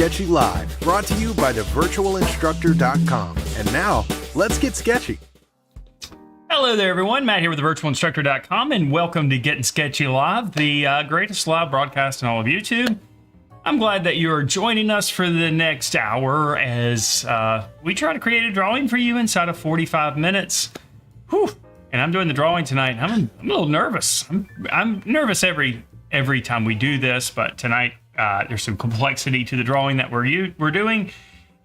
Sketchy Live, brought to you by thevirtualinstructor.com. And now, let's get sketchy. Hello there, everyone. Matt here with thevirtualinstructor.com, and welcome to Gettin Sketchy Live, the greatest live broadcast on all of YouTube. I'm glad that you are joining us for the next hour as we try to create a drawing for you inside of 45 minutes. Whew. And I'm doing the drawing tonight. I'm a little nervous. I'm nervous every time we do this, but tonight there's some complexity to the drawing that we're doing.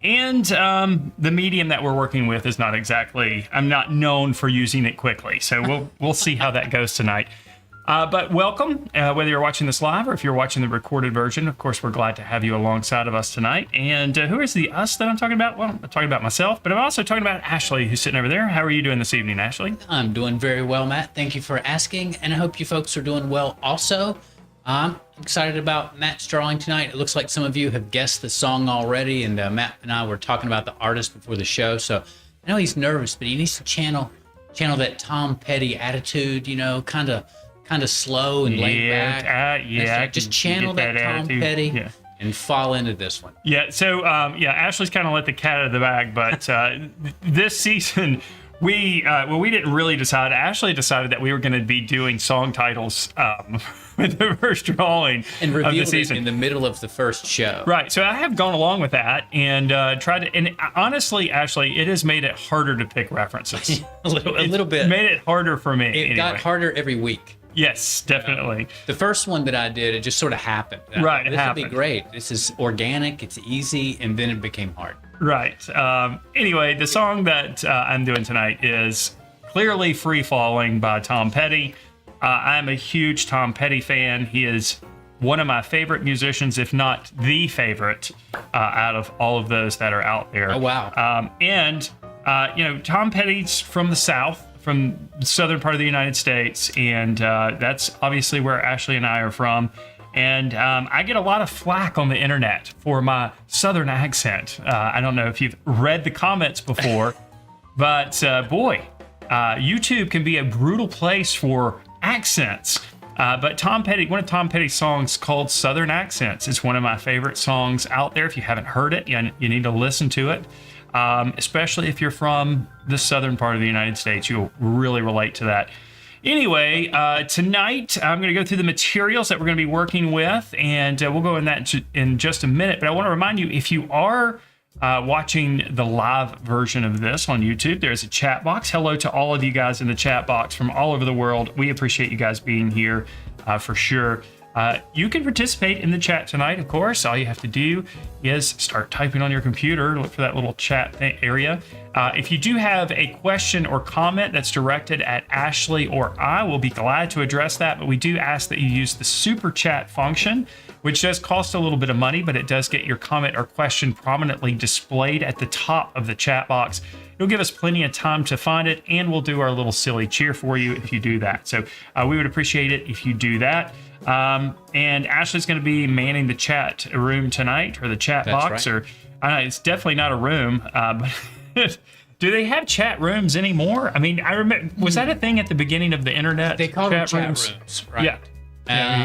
And the medium that we're working with is not exactly, I'm not known for using it quickly. So we'll see how that goes tonight. But welcome, whether you're watching this live or if you're watching the recorded version. Of course, we're glad to have you alongside of us tonight. And who is the us that I'm talking about? Well, I'm talking about myself, but I'm also talking about Ashley, who's sitting over there. How are you doing this evening, Ashley? I'm doing very well, Matt. Thank you for asking. And I hope you folks are doing well also. I'm excited about Matt's drawing tonight. It looks like some of you have guessed the song already, and Matt and I were talking about the artist before the show. So I know he's nervous, but he needs to channel that Tom Petty attitude, you know, kind of slow and laid back. Just channel that Tom Petty and fall into this one. Yeah, so Ashley's kind of let the cat out of the bag, but this season we didn't really decide. Ashley decided that we were going to be doing song titles with the first drawing and of the season in the middle of the first show. Right. So I have gone along with that and tried to. And honestly, Ashley, it has made it harder to pick references. a little bit. It made it harder for me. It got harder every week. Yes, definitely. The first one that I did, it just sort of happened. Right, this would be great. This is organic, it's easy, and then it became hard. Right. Anyway, the song that I'm doing tonight is clearly Free Falling by Tom Petty. I'm a huge Tom Petty fan. He is one of my favorite musicians, if not the favorite, out of all of those that are out there. Oh, wow. Tom Petty's from the South, from the southern part of the United States, and that's obviously where Ashley and I are from. And I get a lot of flack on the internet for my southern accent. I don't know if you've read the comments before, but YouTube can be a brutal place for accents. But Tom Petty, one of Tom Petty's songs called Southern Accents, is one of my favorite songs out there. If you haven't heard it, you need to listen to it. Especially if you're from the southern part of the United States, you'll really relate to that. Anyway, tonight I'm going to go through the materials that we're going to be working with, and we'll go in that in just a minute. But I want to remind you, if you are watching the live version of this on YouTube, there's a chat box. Hello to all of you guys in the chat box from all over the world. We appreciate you guys being here for sure. You can participate in the chat tonight, of course. All you have to do is start typing on your computer, look for that little chat area. If you do have a question or comment that's directed at Ashley or I, will be glad to address that, but we do ask that you use the super chat function, which does cost a little bit of money, but it does get your comment or question prominently displayed at the top of the chat box. It'll give us plenty of time to find it, and we'll do our little silly cheer for you if you do that. So we would appreciate it if you do that. And Ashley's going to be manning the chat room tonight, or the chat box, right. or it's definitely not a room. But do they have chat rooms anymore? I mean, I remember, was that a thing at the beginning of the internet? They call them chat rooms, right? Yeah.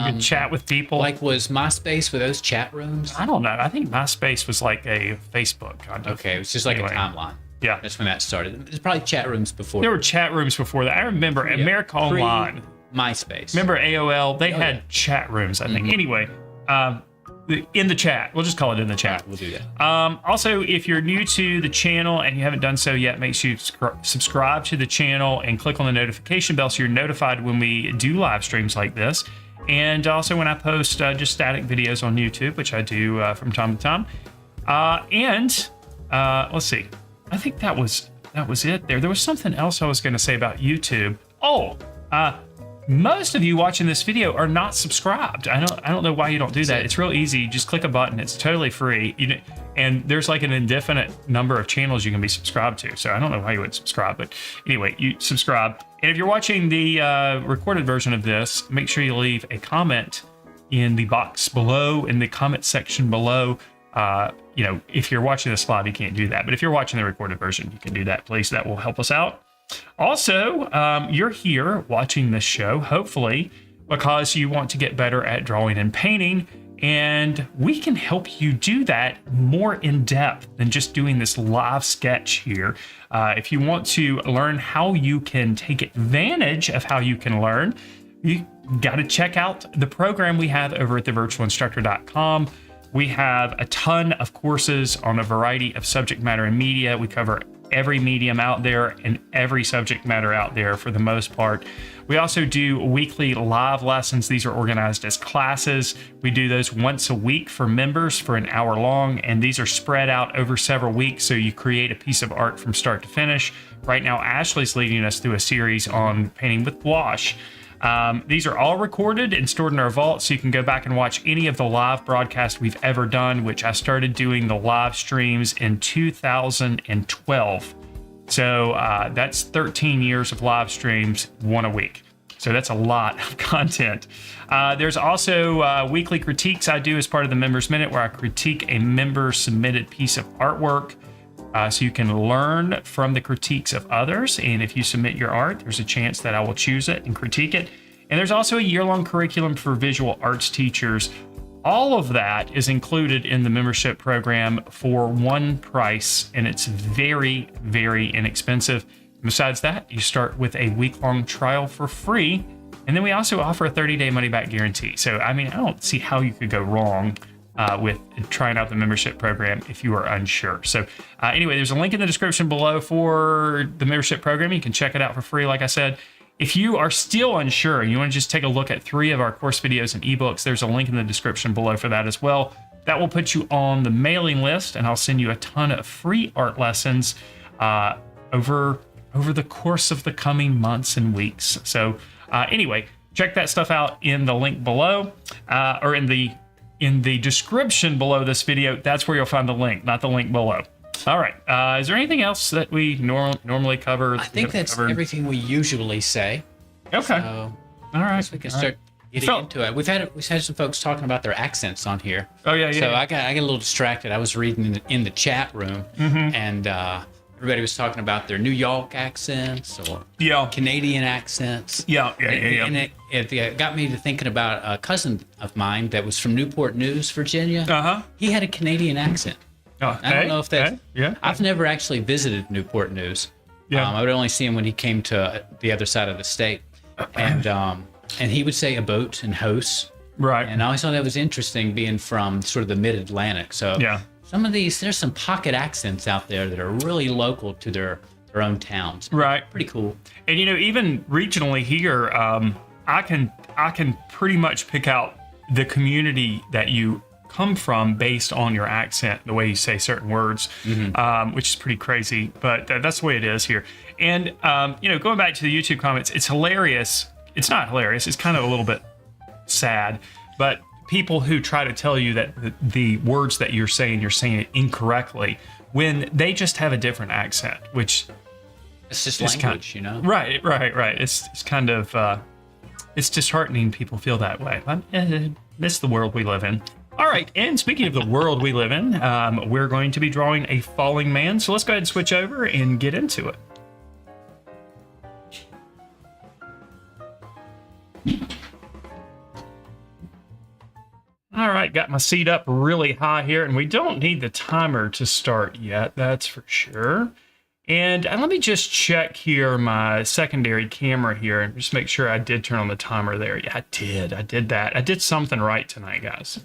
You could chat with people. Like, was MySpace, were those chat rooms? I don't know. I think MySpace was like a Facebook kind of. Okay, it was just like a timeline. Yeah. That's when that started. There's probably chat rooms before. There were chat rooms before that. I remember America Online. MySpace. Remember AOL? They had chat rooms, I think. Mm-hmm. Anyway, in the chat. We'll just call it in the chat. Right, we'll do that. Also, if you're new to the channel and you haven't done so yet, make sure you subscribe to the channel and click on the notification bell so you're notified when we do live streams like this. And also when I post just static videos on YouTube, which I do from time to time. Let's see. I think that was it there. There was something else I was going to say about YouTube. Most of you watching this video are not subscribed. I don't know why you don't do that. It's real easy. You just click a button. It's totally free. And there's like an indefinite number of channels you can be subscribed to. So I don't know why you would subscribe, but anyway, you subscribe. And if you're watching the recorded version of this, make sure you leave a comment in the box below, in the comment section below. If you're watching this live, you can't do that. But if you're watching the recorded version, you can do that, please. That will help us out. Also, you're here watching this show, hopefully, because you want to get better at drawing and painting. And we can help you do that more in depth than just doing this live sketch here. If you want to learn how you can take advantage of how you can learn, you got to check out the program we have over at thevirtualinstructor.com. We have a ton of courses on a variety of subject matter and media. We cover every medium out there and every subject matter out there for the most part. We also do weekly live lessons. These are organized as classes. We do those once a week for members for an hour long, and these are spread out over several weeks, so you create a piece of art from start to finish. Right now, Ashley's leading us through a series on painting with gouache. These are all recorded and stored in our vault, so you can go back and watch any of the live broadcasts we've ever done, which I started doing the live streams in 2012. So that's 13 years of live streams, one a week. So that's a lot of content. There's also weekly critiques I do as part of the Members Minute, where I critique a member-submitted piece of artwork. So you can learn from the critiques of others. And if you submit your art, there's a chance that I will choose it and critique it. And there's also a year-long curriculum for visual arts teachers. All of that is included in the membership program for one price, and it's very, very inexpensive. Besides that, you start with a week-long trial for free. And then we also offer a 30-day money-back guarantee. So, I mean, I don't see how you could go wrong with trying out the membership program if you are unsure. So anyway, there's a link in the description below for the membership program. You can check it out for free, like I said. If you are still unsure and you want to just take a look at 3 of our course videos and ebooks, there's a link in the description below for that as well. That will put you on the mailing list, and I'll send you a ton of free art lessons over the course of the coming months and weeks. So anyway, check that stuff out in the link below, or in the description below this video. That's where you'll find the link, not the link below. All right. Is there anything else that we normally cover? I think that's everything we usually say. Okay. So, all right. we can start getting into it. We've had some folks talking about their accents on here. Oh yeah, yeah. So I got a little distracted. I was reading in the chat room, and everybody was talking about their New York accents or Canadian accents. Yeah. And it got me to thinking about a cousin of mine that was from Newport News, Virginia. He had a Canadian accent. Oh, I don't know if that's... I've never actually visited Newport News. I would only see him when he came to the other side of the state. And he would say a boat and house. Right. And I always thought that was interesting, being from sort of the mid-Atlantic. So some of these, there's some pocket accents out there that are really local to their own towns. Right. Pretty cool. And even regionally here, I can pretty much pick out the community that you come from based on your accent, the way you say certain words, which is pretty crazy, but that's the way it is here. And going back to the YouTube comments, it's hilarious. It's not hilarious. It's kind of a little bit sad, but people who try to tell you that the words that you're saying it incorrectly when they just have a different accent, which it's just language, Right. It's kind of it's disheartening. People feel that way. This is the world we live in. All right, and speaking of the world we live in, we're going to be drawing a falling man. So let's go ahead and switch over and get into it. All right, got my seat up really high here, and we don't need the timer to start yet, that's for sure. And let me just check here my secondary camera here and just make sure I did turn on the timer there. Yeah, I did that. I did something right tonight, guys.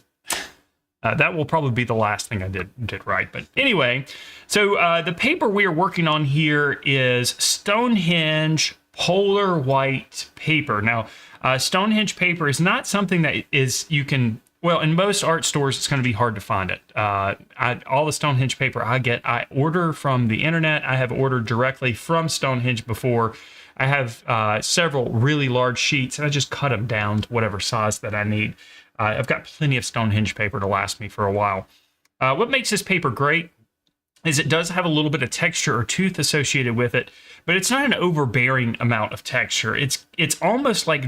That will probably be the last thing I did right. But anyway, so the paper we are working on here is Stonehenge polar white paper. Now, Stonehenge paper is not something that well, in most art stores, it's going to be hard to find it. All the Stonehenge paper I order from the internet. I have ordered directly from Stonehenge before. I have several really large sheets, and I just cut them down to whatever size that I need. I've got plenty of Stonehenge paper to last me for a while. What makes this paper great is it does have a little bit of texture or tooth associated with it, but it's not an overbearing amount of texture. It's almost like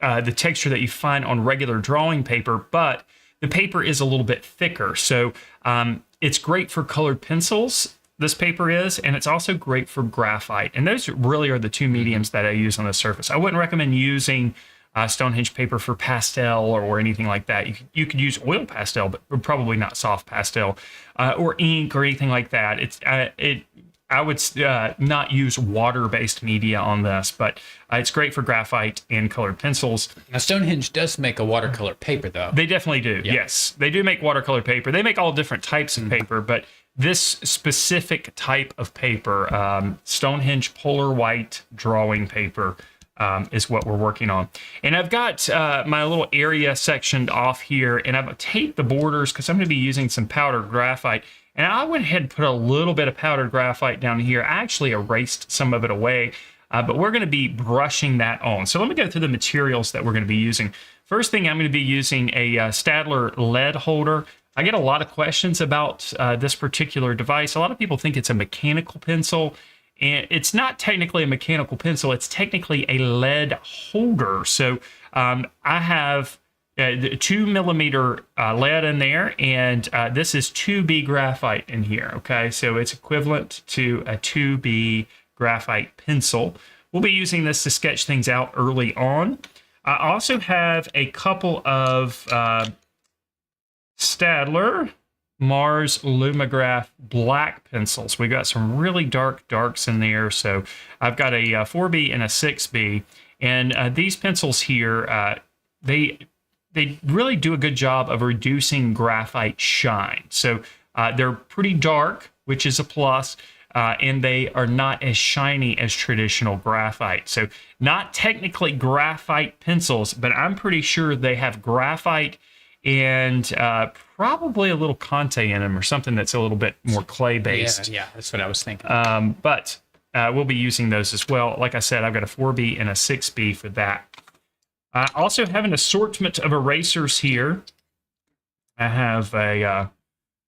the texture that you find on regular drawing paper, but the paper is a little bit thicker. So it's great for colored pencils, this paper is, and it's also great for graphite. And those really are the two mediums that I use on the surface. I wouldn't recommend using Stonehenge paper for pastel or anything like that. You could use oil pastel, but probably not soft pastel, or ink or anything like that. I would not use water-based media on this, but it's great for graphite and colored pencils. Now, Stonehenge does make a watercolor paper, though. They definitely do, yes. They do make watercolor paper. They make all different types of paper, but this specific type of paper, Stonehenge Polar White drawing paper, is what we're working on. And I've got my little area sectioned off here, and I've taped the borders because I'm going to be using some powdered graphite. And I went ahead and put a little bit of powdered graphite down here. I actually erased some of it away, but we're going to be brushing that on. So let me go through the materials that we're going to be using. First thing, I'm going to be using a Staedtler lead holder. I get a lot of questions about this particular device. A lot of people think it's a mechanical pencil, and it's not technically a mechanical pencil. It's technically a lead holder. So I have 2 millimeter lead in there, and this is 2B graphite in here, okay? So it's equivalent to a 2B graphite pencil. We'll be using this to sketch things out early on. I also have a couple of Staedtler Mars Lumograph black pencils. We got some really dark darks in there, so I've got a 4B and a 6B, and these pencils here, they really do a good job of reducing graphite shine. So they're pretty dark, which is a plus, and they are not as shiny as traditional graphite. So not technically graphite pencils, but I'm pretty sure they have graphite and probably a little Conte in them or something that's a little bit more clay-based. Yeah, that's what I was thinking. But we'll be using those as well. Like I said, I've got a 4B and a 6B for that. I also have an assortment of erasers here. I have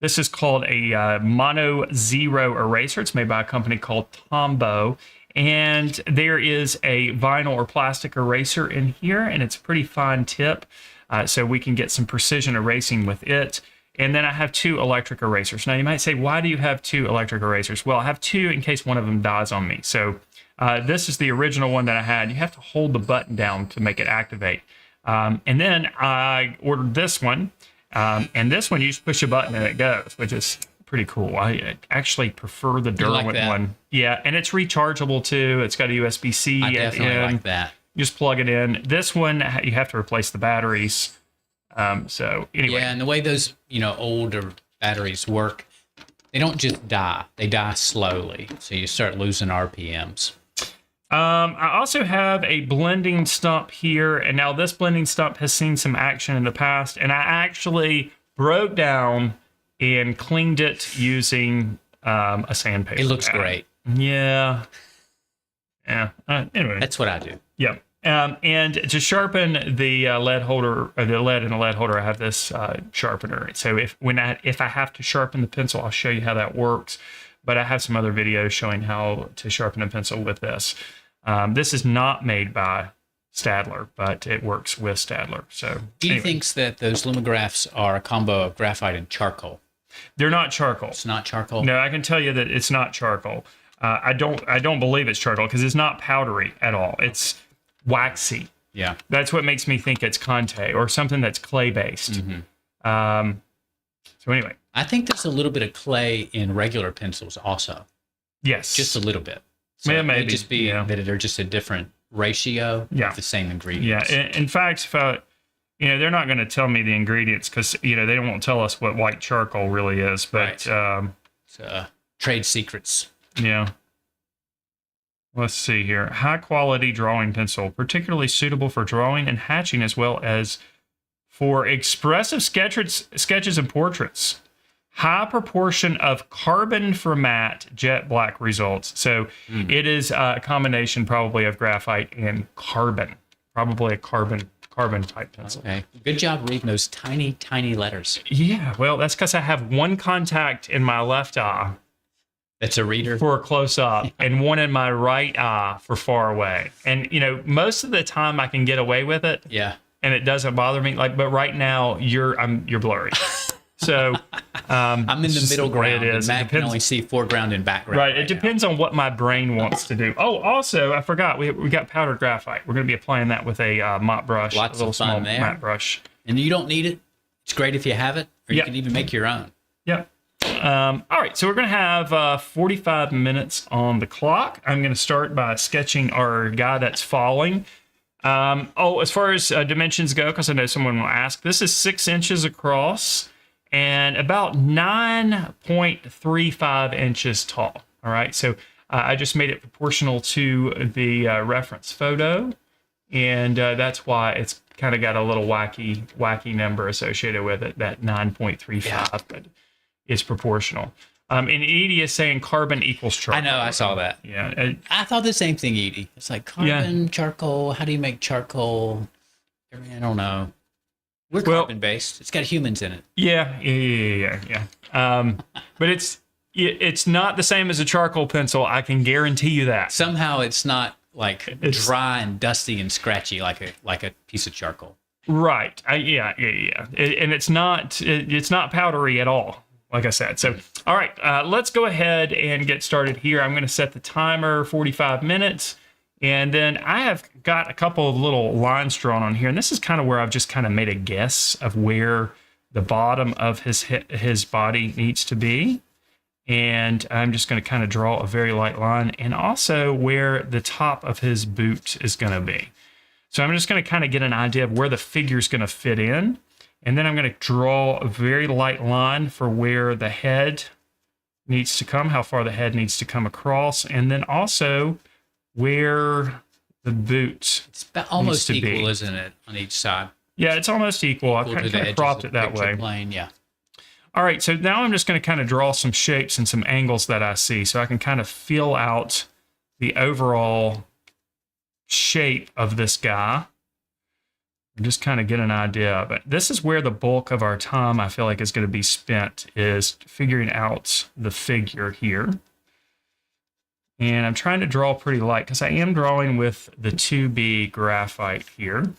this is called a Mono Zero eraser. It's made by a company called Tombow. And there is a vinyl or plastic eraser in here, and it's a pretty fine tip, so we can get some precision erasing with it. And then I have 2 electric erasers. Now, you might say, why do you have 2 electric erasers? Well, I have 2 in case one of them dies on me. So this is the original one that I had. You have to hold the button down to make it activate. And then I ordered this one. And this one, you just push a button and it goes, which is pretty cool. I actually prefer the Derwent one. Yeah, and it's rechargeable too. It's got a USB-C. I definitely like that. You just plug it in. This one, you have to replace the batteries. So anyway. Yeah, and the way those older batteries work, they don't just die. They die slowly. So you start losing RPMs. I also have a blending stump here, and now this blending stump has seen some action in the past, and I actually broke down and cleaned it using a sandpaper. It looks great. Yeah. Anyway. That's what I do. Yeah. And to sharpen the lead holder, or the lead in the lead holder, I have this sharpener. So if I have to sharpen the pencil, I'll show you how that works. But I have some other videos showing how to sharpen a pencil with this. This is not made by Staedtler, but it works with Staedtler. So He thinks that those lumographs are a combo of graphite and charcoal. They're not charcoal. It's not charcoal? No, I can tell you that it's not charcoal. I don't believe it's charcoal because it's not powdery at all. It's waxy. Yeah. That's what makes me think it's Conte or something that's clay-based. Mm-hmm. So anyway. I think there's a little bit of clay in regular pencils also. Yes. Just a little bit. So yeah, it maybe. may just be that they're just a different ratio of the same ingredients. Yeah. In fact, if they're not going to tell me the ingredients because, they won't tell us what white charcoal really is. But it's trade secrets. Yeah. Let's see here. High quality drawing pencil, particularly suitable for drawing and hatching as well as for expressive sketches and portraits. High proportion of carbon for matte jet black results. So it is a combination probably of graphite and carbon. Probably a carbon type pencil. Okay. Good job reading those tiny, tiny letters. Yeah, well, that's because I have one contact in my left eye. That's a reader? For a close-up, and one in my right eye for far away. And, most of the time I can get away with it. Yeah. And it doesn't bother me. But right now, you're blurry. So I'm in the middle ground. It is. And Matt can only see foreground and background. Right. It depends on what my brain wants to do. Oh, also, I forgot. We got powdered graphite. We're going to be applying that with a mop brush. Lots a little of fun small there. matte brush. And you don't need it. It's great if you have it, or you can even make your own. Yep. All right, so we're going to have 45 minutes on the clock. I'm going to start by sketching our guy that's falling. As far as dimensions go, because I know someone will ask, this is 6 inches across and about 9.35 inches tall. All right, so I just made it proportional to the reference photo, and that's why it's kind of got a little wacky number associated with it, that 9.35, but it's proportional. And Edie is saying carbon equals charcoal. I know, I saw that. Yeah. I thought the same thing, Edie. It's like carbon, charcoal. How do you make charcoal? I don't know. We're carbon-based. It's got humans in it. Yeah. But it's not the same as a charcoal pencil. I can guarantee you that. Somehow it's not like dry and dusty and scratchy like a piece of charcoal. Right. Yeah. And it's not powdery at all, like I said. So, all right, let's go ahead and get started here. I'm going to set the timer 45 minutes. And then I have got a couple of little lines drawn on here. And this is kind of where I've just kind of made a guess of where the bottom of his body needs to be. And I'm just going to kind of draw a very light line, and also where the top of his boot is going to be. So I'm just going to kind of get an idea of where the figure is going to fit in. And then I'm going to draw a very light line for where the head needs to come, how far the head needs to come across, and then also where the boot it's almost needs to equal, be. Isn't it, on each side? Yeah, it's almost equal. I kind of cropped it that way. Plane, yeah. All right, so now I'm just going to kind of draw some shapes and some angles that I see so I can kind of feel out the overall shape of this guy and just kind of get an idea of it. This is where the bulk of our time, I feel like, is going to be spent, is figuring out the figure here. And I'm trying to draw pretty light because I am drawing with the 2B graphite here.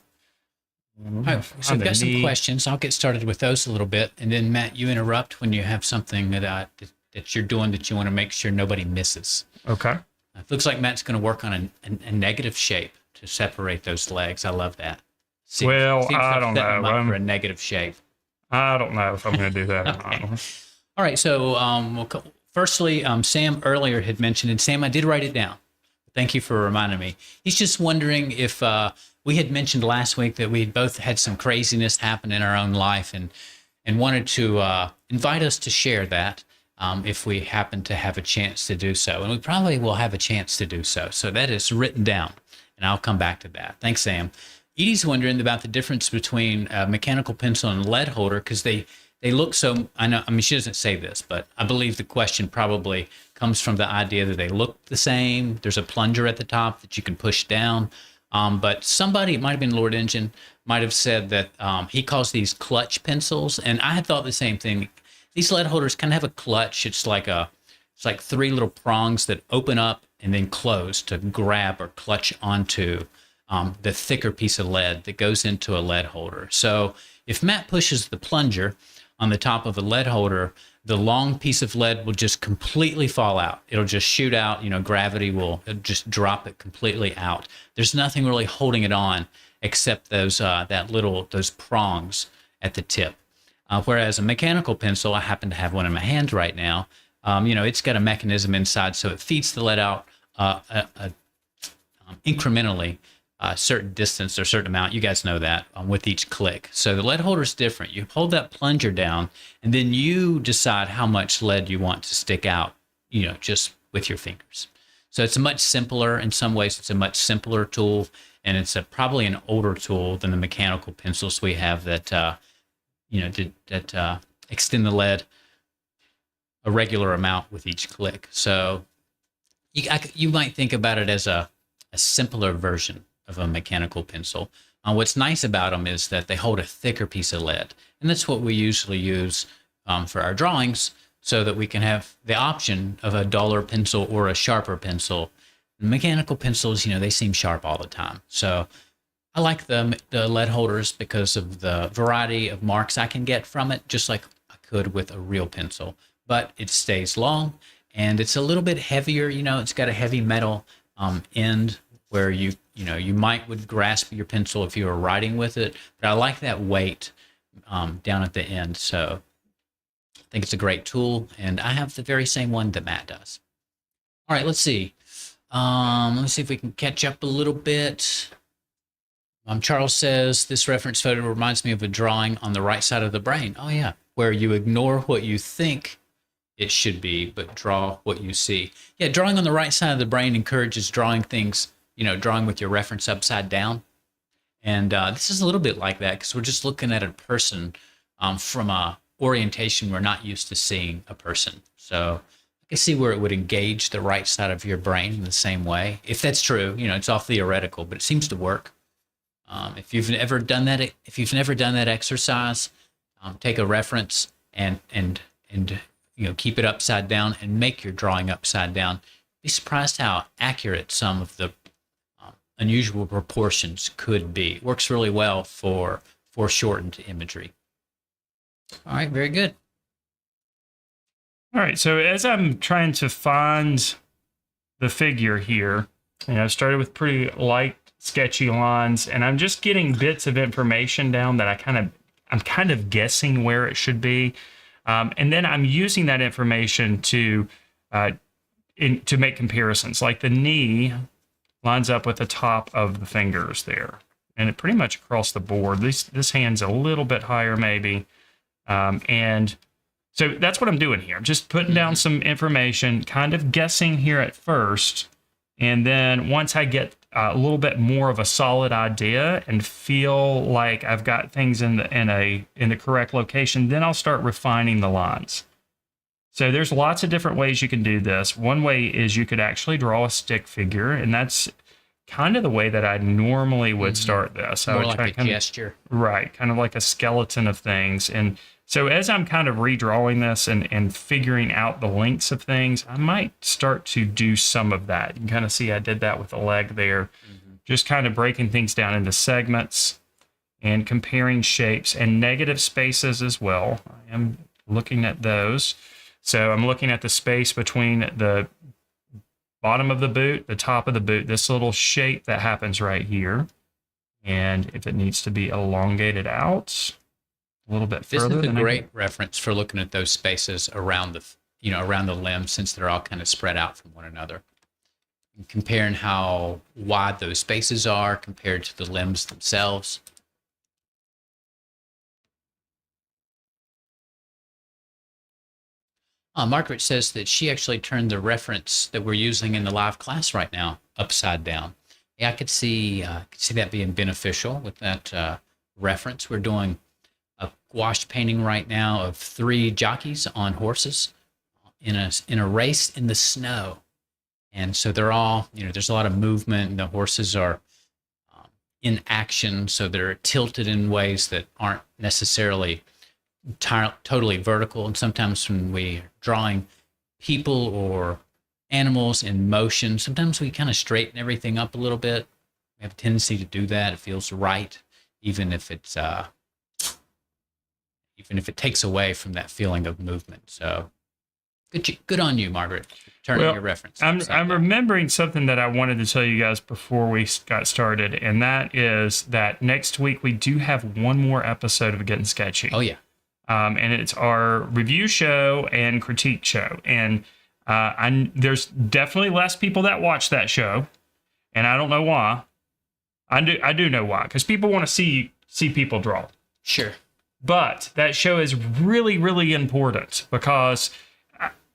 All right, so we've got some questions. I'll get started with those a little bit. And then, Matt, you interrupt when you have something that you're doing that you want to make sure nobody misses. Okay. It looks like Matt's going to work on a negative shape to separate those legs. I love that. I don't know. For a negative shape. I don't know if I'm going to do that or not. All right, so firstly, Sam earlier had mentioned, and Sam, I did write it down. Thank you for reminding me. He's just wondering if we had mentioned last week that we both had some craziness happen in our own life and wanted to invite us to share that if we happen to have a chance to do so. And we probably will have a chance to do so. So that is written down, and I'll come back to that. Thanks, Sam. Edie's wondering about the difference between a mechanical pencil and a lead holder because they look so, she doesn't say this, but I believe the question probably comes from the idea that they look the same. There's a plunger at the top that you can push down. But somebody, it might have been Lord Engine, might have said that he calls these clutch pencils. And I had thought the same thing. These lead holders kind of have a clutch. It's like 3 little prongs that open up and then close to grab or clutch onto the thicker piece of lead that goes into a lead holder. So if Matt pushes the plunger on the top of a lead holder, the long piece of lead will just completely fall out. It'll just shoot out. Gravity will just drop it completely out. There's nothing really holding it on except those prongs at the tip. Whereas a mechanical pencil, I happen to have one in my hand right now. It's got a mechanism inside, so it feeds the lead out incrementally. A certain distance or certain amount, you guys know that, with each click. So the lead holder is different. You hold that plunger down, and then you decide how much lead you want to stick out, just with your fingers. So it's a much simpler, in some ways, it's a much simpler tool, and it's probably an older tool than the mechanical pencils we have that, extend the lead a regular amount with each click. So you might think about it as a simpler version of a mechanical pencil. What's nice about them is that they hold a thicker piece of lead, and that's what we usually use for our drawings, so that we can have the option of a duller pencil or a sharper pencil. Mechanical pencils, they seem sharp all the time. So I like the lead holders because of the variety of marks I can get from it, just like I could with a real pencil, but it stays long and it's a little bit heavier. It's got a heavy metal end where you might would grasp your pencil if you were writing with it, but I like that weight down at the end. So I think it's a great tool, and I have the very same one that Matt does. All right, let's see. Let me see if we can catch up a little bit. Charles says, this reference photo reminds me of a drawing on the right side of the brain. Oh, yeah, where you ignore what you think it should be, but draw what you see. Yeah, drawing on the right side of the brain encourages drawing things, drawing with your reference upside down. And this is a little bit like that because we're just looking at a person from a orientation we're not used to seeing a person. So I can see where it would engage the right side of your brain in the same way. If that's true, it's all theoretical, but it seems to work. If you've never done that exercise, take a reference and keep it upside down and make your drawing upside down. Be surprised how accurate some of the unusual proportions could be. It works really well for foreshortened imagery. All right, very good. All right, so as I'm trying to find the figure here, I started with pretty light, sketchy lines, and I'm just getting bits of information down that I'm kind of guessing where it should be, and then I'm using that information to make comparisons. Like the knee lines up with the top of the fingers there, and it pretty much across the board. This hand's a little bit higher maybe, and so that's what I'm doing here. I'm just putting down some information, kind of guessing here at first, and then once I get a little bit more of a solid idea and feel like I've got things in the correct location, then I'll start refining the lines. So there's lots of different ways you can do this. One way is you could actually draw a stick figure, and that's kind of the way that I normally would start this. More like a gesture. Right, kind of like a skeleton of things. And so as I'm kind of redrawing this and figuring out the lengths of things, I might start to do some of that. You can kind of see I did that with the leg there, just kind of breaking things down into segments and comparing shapes and negative spaces as well. I am looking at those. So I'm looking at the space between the bottom of the boot, the top of the boot, this little shape that happens right here. And if it needs to be elongated out a little bit further. This is a great reference for looking at those spaces around the limb, since they're all kind of spread out from one another. And comparing how wide those spaces are compared to the limbs themselves. Margaret says that she actually turned the reference that we're using in the live class right now upside down. Yeah, I could see that being beneficial with that reference. We're doing a gouache painting right now of 3 jockeys on horses in a race in the snow, and so they're all, there's a lot of movement, and the horses are in action, so they're tilted in ways that aren't necessarily totally vertical. And sometimes when we're drawing people or animals in motion, sometimes we kind of straighten everything up a little bit. We have a tendency to do that. It feels right, even if it takes away from that feeling of movement. So good on you, Margaret, turning your reference. I'm remembering something that I wanted to tell you guys before we got started, and that is that next week we do have one more episode of Gettin Sketchy. Oh yeah. And it's our review show and critique show. And there's definitely less people that watch that show, and I don't know why. I do know why, because people want to see people draw. Sure. But that show is really, really important because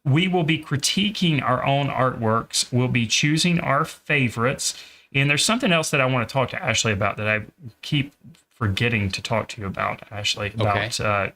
we will be critiquing our own artworks. We'll be choosing our favorites. And there's something else that I want to talk to Ashley about that I keep forgetting to talk to you about, Ashley, about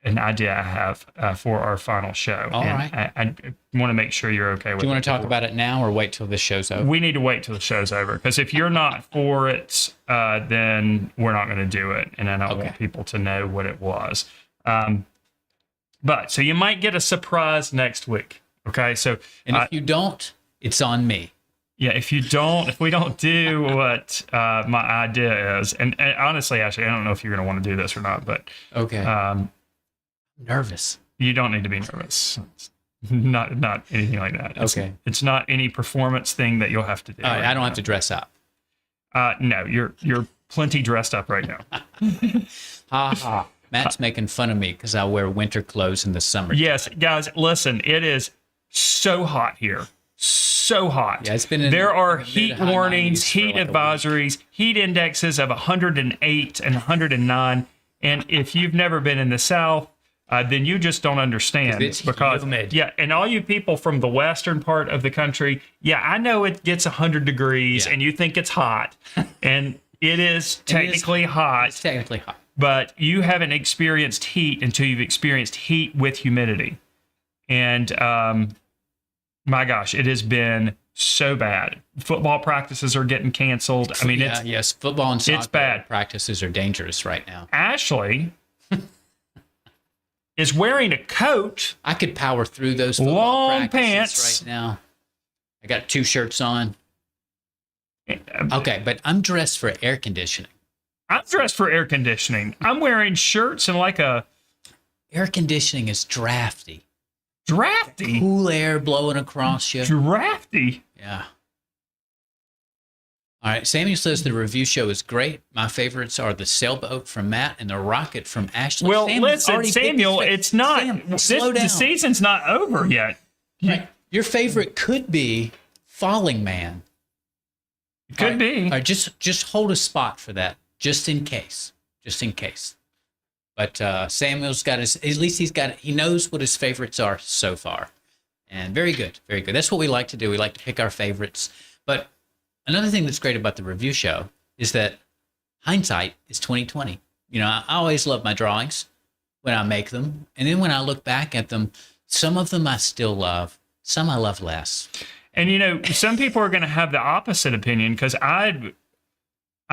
an idea I have for our final show. All right. I want to make sure you're okay with it. Do you want to talk about it now or wait till the show's over? We need to wait till the show's over, because if you're not for it, then we're not going to do it. And I don't want people to know what it was. But so you might get a surprise next week. Okay. So, and if you don't, it's on me. Yeah, if we don't do what my idea is, and honestly, Ashley, I don't know if you're going to want to do this or not, but okay. Nervous. You don't need to be nervous. Not anything like that. Okay. It's not any performance thing that you'll have to do. All right, I don't have to dress up. No, you're plenty dressed up right now. Ha ha. Matt's making fun of me because I wear winter clothes in the summer. Yes, guys, listen, it is so hot here. So hot. Yeah, it's been there are mid- heat high warnings, 90s for heat like a advisories, heat indexes of 108 and 109. And if you've never been in the South, then you just don't understand. It's because humid. yeah, and all you people from the western part of the country, yeah, I know it gets 100 degrees and you think it's hot, and it is technically hot. It's technically hot. But you haven't experienced heat until you've experienced heat with humidity. And my gosh, it has been so bad. Football practices are getting canceled. I mean, yes, football and soccer it's bad. practices are dangerous right now. Ashley is wearing a coat. I could power through those football Long practices pants. right now. I got 2 shirts on. Okay, but I'm dressed for air conditioning. I'm dressed for air conditioning. I'm wearing shirts and like a Air conditioning is drafty. drafty. Cool air blowing across you. Drafty. Yeah. All right. Samuel says the review show is great. My favorites are the sailboat from Matt and the rocket from Ashley. Well, Samuel's listen, already picked Samuel, his it's not. Sam, slow down. The season's not over yet. Right. Your favorite could be Falling Man. Could be. All right, just hold a spot for that, just in case. Just in case. But Samuel's got his, at least he knows what his favorites are so far. And very good, very good. That's what we like to do. We like to pick our favorites. But another thing that's great about the review show is that hindsight is 2020. You know, I always love my drawings when I make them. And then when I look back at them, some of them I still love, some I love less. And, you know, some people are going to have the opposite opinion because I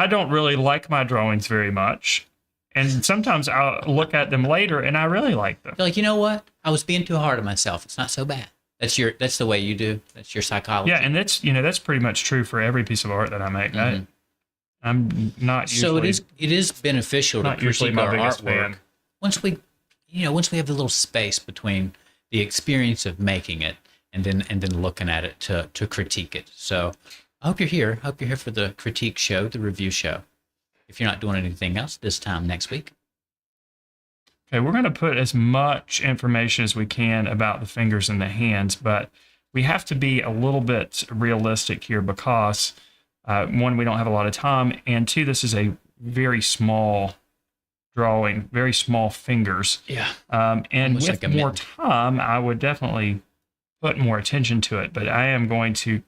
don't really like my drawings very much. And sometimes I'll look at them later and I really like them. You're like, you know what? I was being too hard on myself. It's not so bad. That's the way you do. That's your psychology. Yeah, and that's pretty much true for every piece of art that I make. Mm-hmm. I'm not usually, so it is beneficial to not usually critique my our biggest artwork fan. once we have the little space between the experience of making it and then looking at it to critique it. So I hope you're here. I hope you're here for the critique show, the review show. If you're not doing anything else this time next week. Okay, we're going to put as much information as we can about the fingers and the hands, but we have to be a little bit realistic here because, one, we don't have a lot of time, and two, this is a very small drawing, very small fingers. Yeah. And Almost with like a more mitten. time, I would definitely put more attention to it, but I am going to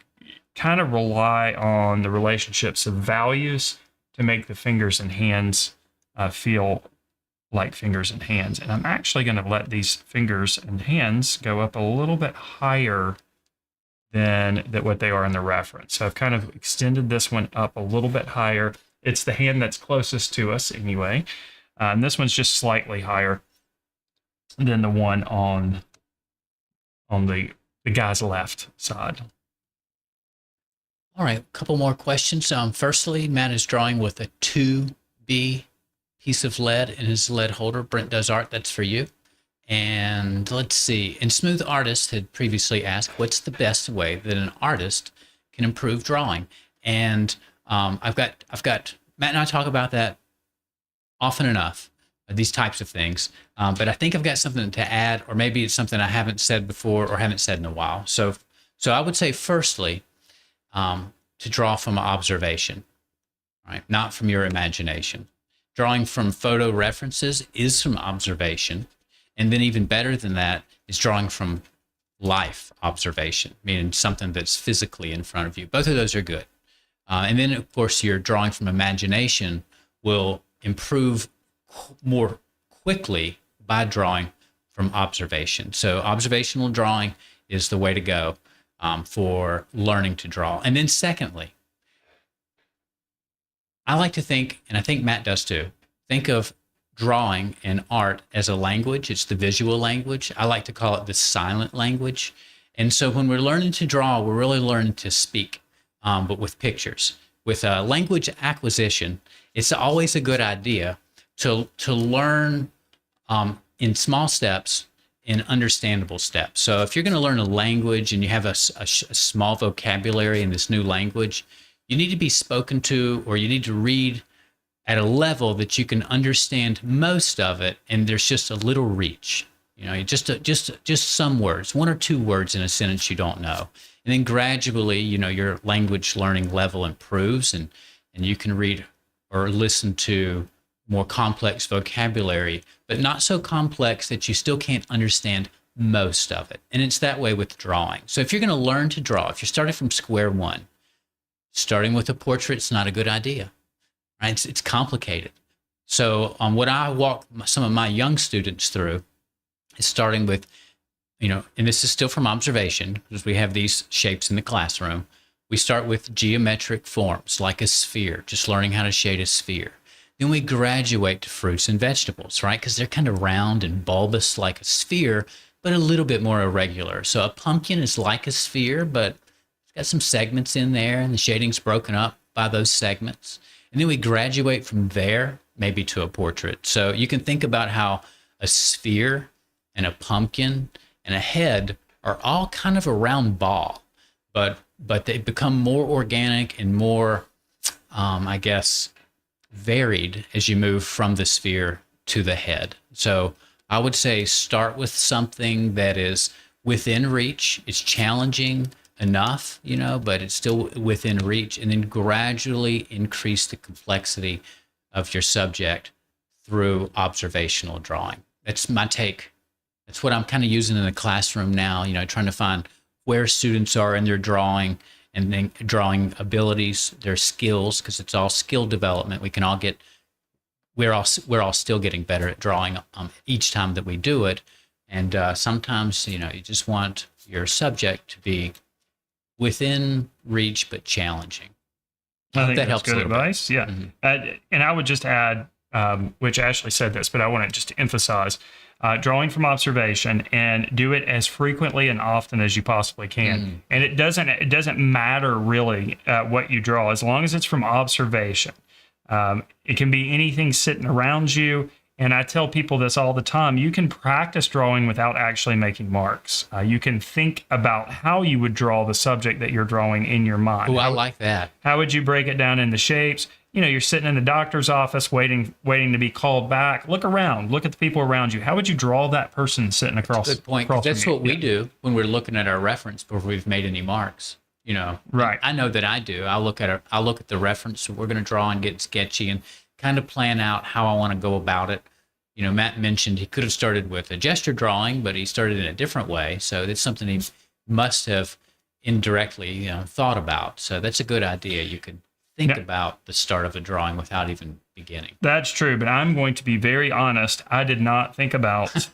kind of rely on the relationships of values to make the fingers and hands feel like fingers and hands. And I'm actually going to let these fingers and hands go up a little bit higher than what they are in the reference. So I've kind of extended this one up a little bit higher. It's the hand that's closest to us anyway. And this one's just slightly higher than the one on the guy's left side. All right, a couple more questions. Firstly, Matt is drawing with a 2B piece of lead in his lead holder. Brent Does Art, that's for you. And let's see. And Smooth Artist had previously asked, what's the best way that an artist can improve drawing? And I've got Matt and I talk about that often enough, these types of things. But I think I've got something to add, or maybe it's something I haven't said before or haven't said in a while. So I would say, firstly, to draw from observation, right? Not from your imagination. Drawing from photo references is from observation. And then even better than that is drawing from life observation, meaning something that's physically in front of you. Both of those are good. And then, of course, your drawing from imagination will improve more quickly by drawing from observation. So observational drawing is the way to go for learning to draw. And then secondly, I like to think, and I think Matt does too, think of drawing and art as a language. It's the visual language. I like to call it the silent language. And so when we're learning to draw, we're really learning to speak, but with pictures. With language acquisition, it's always a good idea to learn in small steps, in understandable steps. So if you're going to learn a language and you have a small vocabulary in this new language, you need to be spoken to, or you need to read at a level that you can understand most of it, and there's just a little reach. You know, just some words, one or two words in a sentence you don't know. And then gradually, you know, your language learning level improves, and you can read or listen to more complex vocabulary, but not so complex that you still can't understand most of it. And it's that way with drawing. So if you're going to learn to draw, if you're starting from square one, starting with a portrait's not a good idea, right? It's complicated. So what I walk some of my young students through is starting with, you know, and this is still from observation because we have these shapes in the classroom. We start with geometric forms like a sphere, just learning how to shade a sphere. Then we graduate to fruits and vegetables, right? Because they're kind of round and bulbous like a sphere, but a little bit more irregular. So a pumpkin is like a sphere, but it's got some segments in there, and the shading's broken up by those segments. And then we graduate from there, maybe to a portrait. So you can think about how a sphere and a pumpkin and a head are all kind of a round ball, but they become more organic and more, I guess, varied as you move from the sphere to the head. So I would say start with something that is within reach. It's challenging enough, you know, but it's still within reach, and then gradually increase the complexity of your subject through observational drawing. That's my take. That's what I'm kind of using in the classroom now, you know, trying to find where students are in their drawing, and then drawing abilities, their skills, because it's all skill development. We can all get, we're all still getting better at drawing each time that we do it. And sometimes, you know, you just want your subject to be within reach but challenging. I think that that's helps good advice. Yeah. Mm-hmm. And I would just add, which Ashley said this, but I want to just emphasize, drawing from observation, and do it as frequently and often as you possibly can. And it doesn't matter really what you draw, as long as it's from observation. It can be anything sitting around you. And I tell people this all the time: you can practice drawing without actually making marks. You can think about how you would draw the subject that you're drawing in your mind. Oh, I like that. How would you break it down into shapes? You know, you're sitting in the doctor's office waiting to be called back. Look around. Look at the people around you. How would you draw that person sitting across? That's a good point. 'Cause that's what we do when we're looking at our reference before we've made any marks. You know, right? I know that I do. I'll look at the reference we're going to draw and get sketchy and kind of plan out how I want to go about it. You know, Matt mentioned he could have started with a gesture drawing, but he started in a different way. So that's something he must have indirectly, you know, thought about. So that's a good idea. You could think about the start of a drawing without even beginning. That's true, but I'm going to be very honest. I did not think about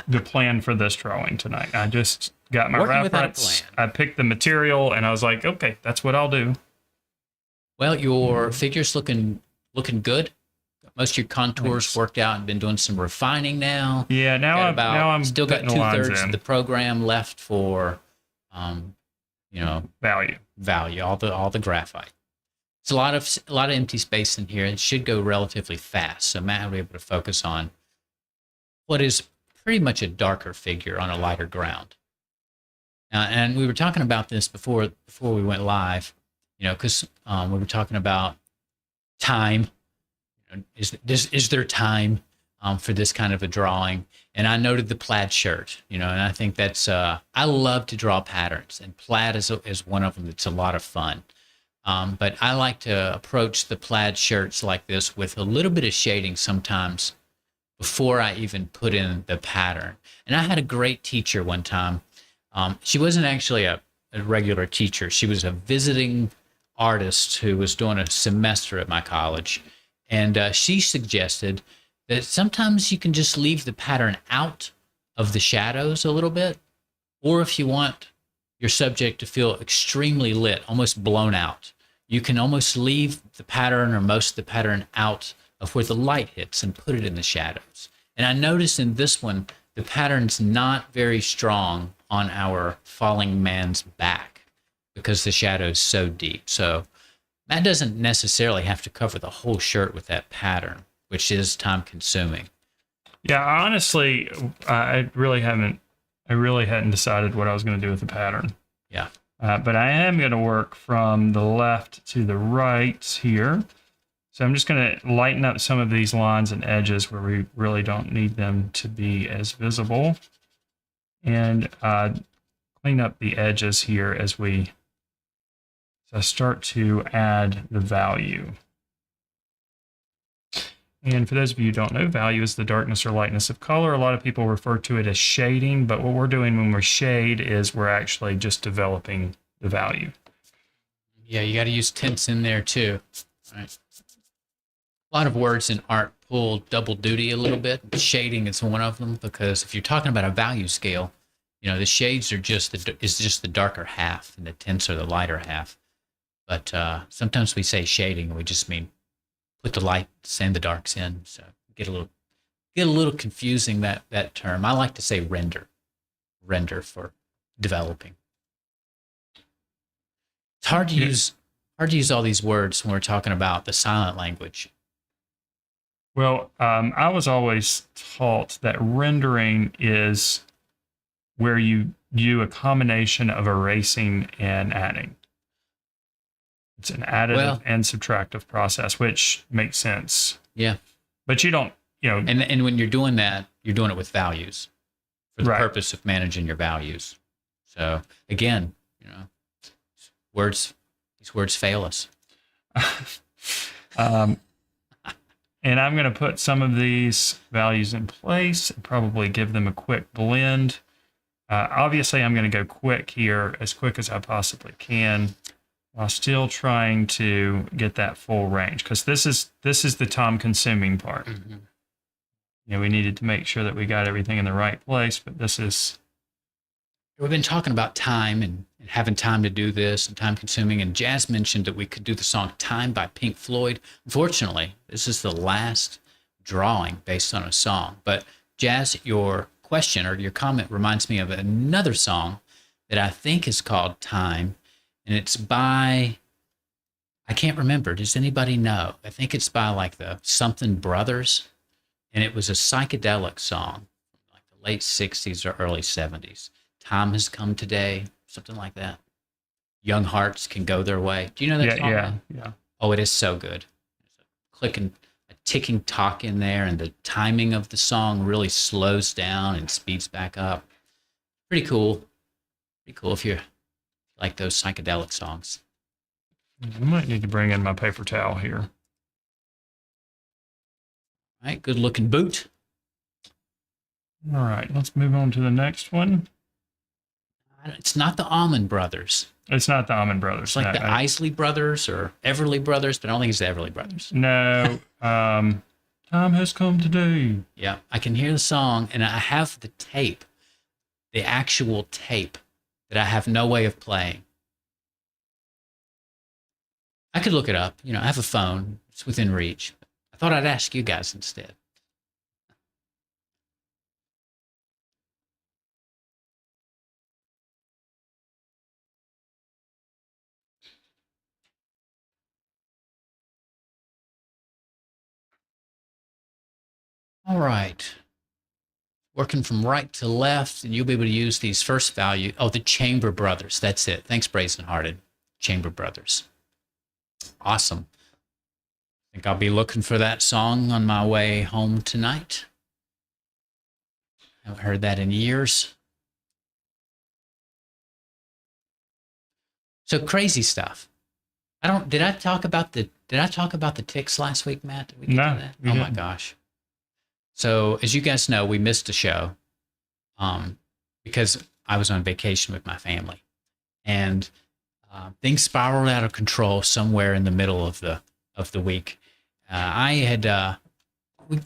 the plan for this drawing tonight. I just got my reference. I picked the material, and I was like, okay, that's what I'll do. Well, your figure's looking good. Most of your contours worked out and been doing some refining now. Yeah, now I'm still got 2/3 of the program left for, you know, value, all the graphite. It's a lot of empty space in here. It should go relatively fast, so Matt will be able to focus on what is pretty much a darker figure on a lighter ground. And we were talking about this before we went live, you know, because we were talking about time. Is there time for this kind of a drawing? And I noted the plaid shirt, you know, and I think that's I love to draw patterns, and plaid is one of them that's a lot of fun. But I like to approach the plaid shirts like this with a little bit of shading sometimes before I even put in the pattern. And I had a great teacher one time. She wasn't actually a regular teacher. She was a visiting artist who was doing a semester at my college. And she suggested that sometimes you can just leave the pattern out of the shadows a little bit, or if you want your subject to feel extremely lit, almost blown out, you can almost leave the pattern or most of the pattern out of where the light hits and put it in the shadows. And I noticed in this one, the pattern's not very strong on our falling man's back because the shadow's so deep. So that doesn't necessarily have to cover the whole shirt with that pattern, which is time consuming. Yeah, honestly, I really haven't. I really hadn't decided what I was going to do with the pattern. Yeah. But I am going to work from the left to the right here. So I'm just going to lighten up some of these lines and edges where we really don't need them to be as visible. And clean up the edges here as I start to add the value. And for those of you who don't know, value is the darkness or lightness of color. A lot of people refer to it as shading, but what we're doing when we shade is we're actually just developing the value. Yeah, you got to use tints in there too. Right. A lot of words in art pull double duty a little bit. Shading is one of them, because if you're talking about a value scale, the shades are just the darker half, and the tints are the lighter half. But sometimes we say shading, and we just mean put the lights and the darks in. So get a little confusing, that term. I like to say render for developing. It's hard to use all these words when we're talking about the silent language. Well, I was always taught that rendering is where you do a combination of erasing and adding. It's an additive and subtractive process, which makes sense. Yeah. But you don't, And when you're doing that, you're doing it with values for the Right. purpose of managing your values. So again, these words fail us. And I'm going to put some of these values in place and probably give them a quick blend. Obviously, I'm going to go quick here, as quick as I possibly can, while still trying to get that full range, because this is the time-consuming part. Mm-hmm. We needed to make sure that we got everything in the right place, but this is... We've been talking about time and having time to do this and time consuming, and Jazz mentioned that we could do the song Time by Pink Floyd. Unfortunately, this is the last drawing based on a song. But Jazz, your question or your comment reminds me of another song that I think is called Time, and it's by, I can't remember. Does anybody know? I think it's by like the Something Brothers, and it was a psychedelic song from like the late 60s or early 70s. Time has come today, something like that. Young hearts can go their way. Do you know that song? Yeah. Oh, it is so good. There's a ticking talk in there, and the timing of the song really slows down and speeds back up. Pretty cool. Pretty cool if you like those psychedelic songs. I might need to bring in my paper towel here. All right, good looking boot. All right, let's move on to the next one. It's not the Almond Brothers. It's not the Almond Brothers. It's like the Isley Brothers or Everly Brothers, but I don't think it's the Everly Brothers. No. Time has come today. Yeah, I can hear the song, and I have the tape, the actual tape, that I have no way of playing. I could look it up. I have a phone. It's within reach. I thought I'd ask you guys instead. All right. Working from right to left, and you'll be able to use these first value. Oh, the Chamber Brothers. That's it. Thanks, Brazen Hearted. Chamber Brothers. Awesome. I think I'll be looking for that song on my way home tonight. Haven't heard that in years. So crazy stuff. Did I talk about the ticks last week, Matt? Did we get No, to that? we Oh my didn't. gosh. So as you guys know, we missed a show because I was on vacation with my family, and things spiraled out of control somewhere in the middle of the week.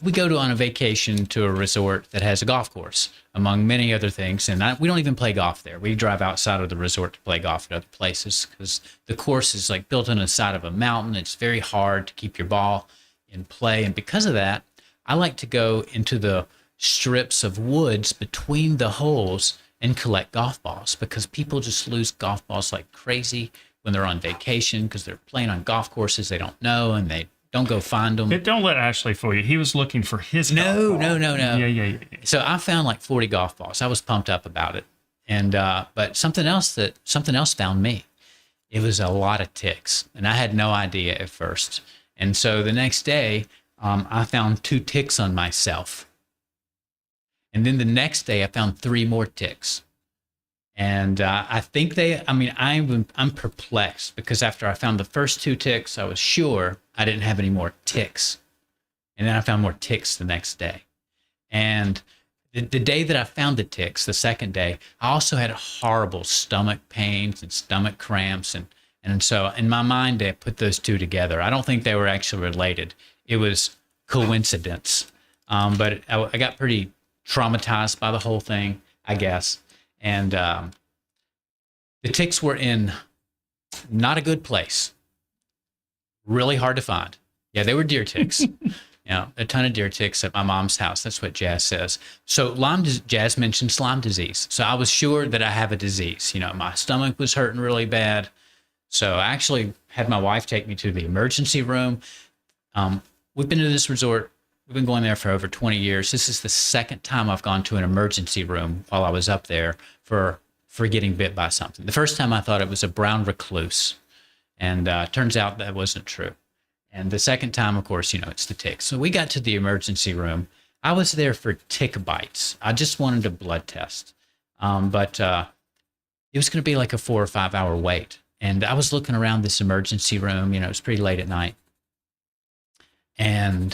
We go on a vacation to a resort that has a golf course, among many other things, and we don't even play golf there. We drive outside of the resort to play golf at other places because the course is like built on the side of a mountain. It's very hard to keep your ball in play, and because of that, I like to go into the strips of woods between the holes and collect golf balls, because people just lose golf balls like crazy when they're on vacation because they're playing on golf courses they don't know, and they Don't go find them. Don't let Ashley fool you. He was looking for his golf No. ball. Yeah. So I found like 40 golf balls. I was pumped up about it. And but something else found me. It was a lot of ticks, and I had no idea at first. And so the next day, I found 2 ticks on myself. And then the next day, I found 3 more ticks. And I think I'm perplexed because after I found the first 2 ticks, I was sure I didn't have any more ticks. And then I found more ticks the next day. And the day that I found the ticks, the second day, I also had horrible stomach pains and stomach cramps. And so in my mind, I put those 2 together. I don't think they were actually related. It was coincidence. But I got pretty traumatized by the whole thing, I guess. And the ticks were in not a good place. Really hard to find. Yeah, they were deer ticks. A ton of deer ticks at my mom's house. That's what Jazz says. So Jazz mentioned Lyme disease. So I was sure that I have a disease. My stomach was hurting really bad. So I actually had my wife take me to the emergency room. We've been to this resort. We've been going there for over 20 years. This is the second time I've gone to an emergency room while I was up there for getting bit by something. The first time I thought it was a brown recluse. And turns out that wasn't true. And the second time, of course, it's the ticks. So we got to the emergency room. I was there for tick bites. I just wanted a blood test. But it was going to be like a 4 or 5 hour wait. And I was looking around this emergency room. It was pretty late at night. And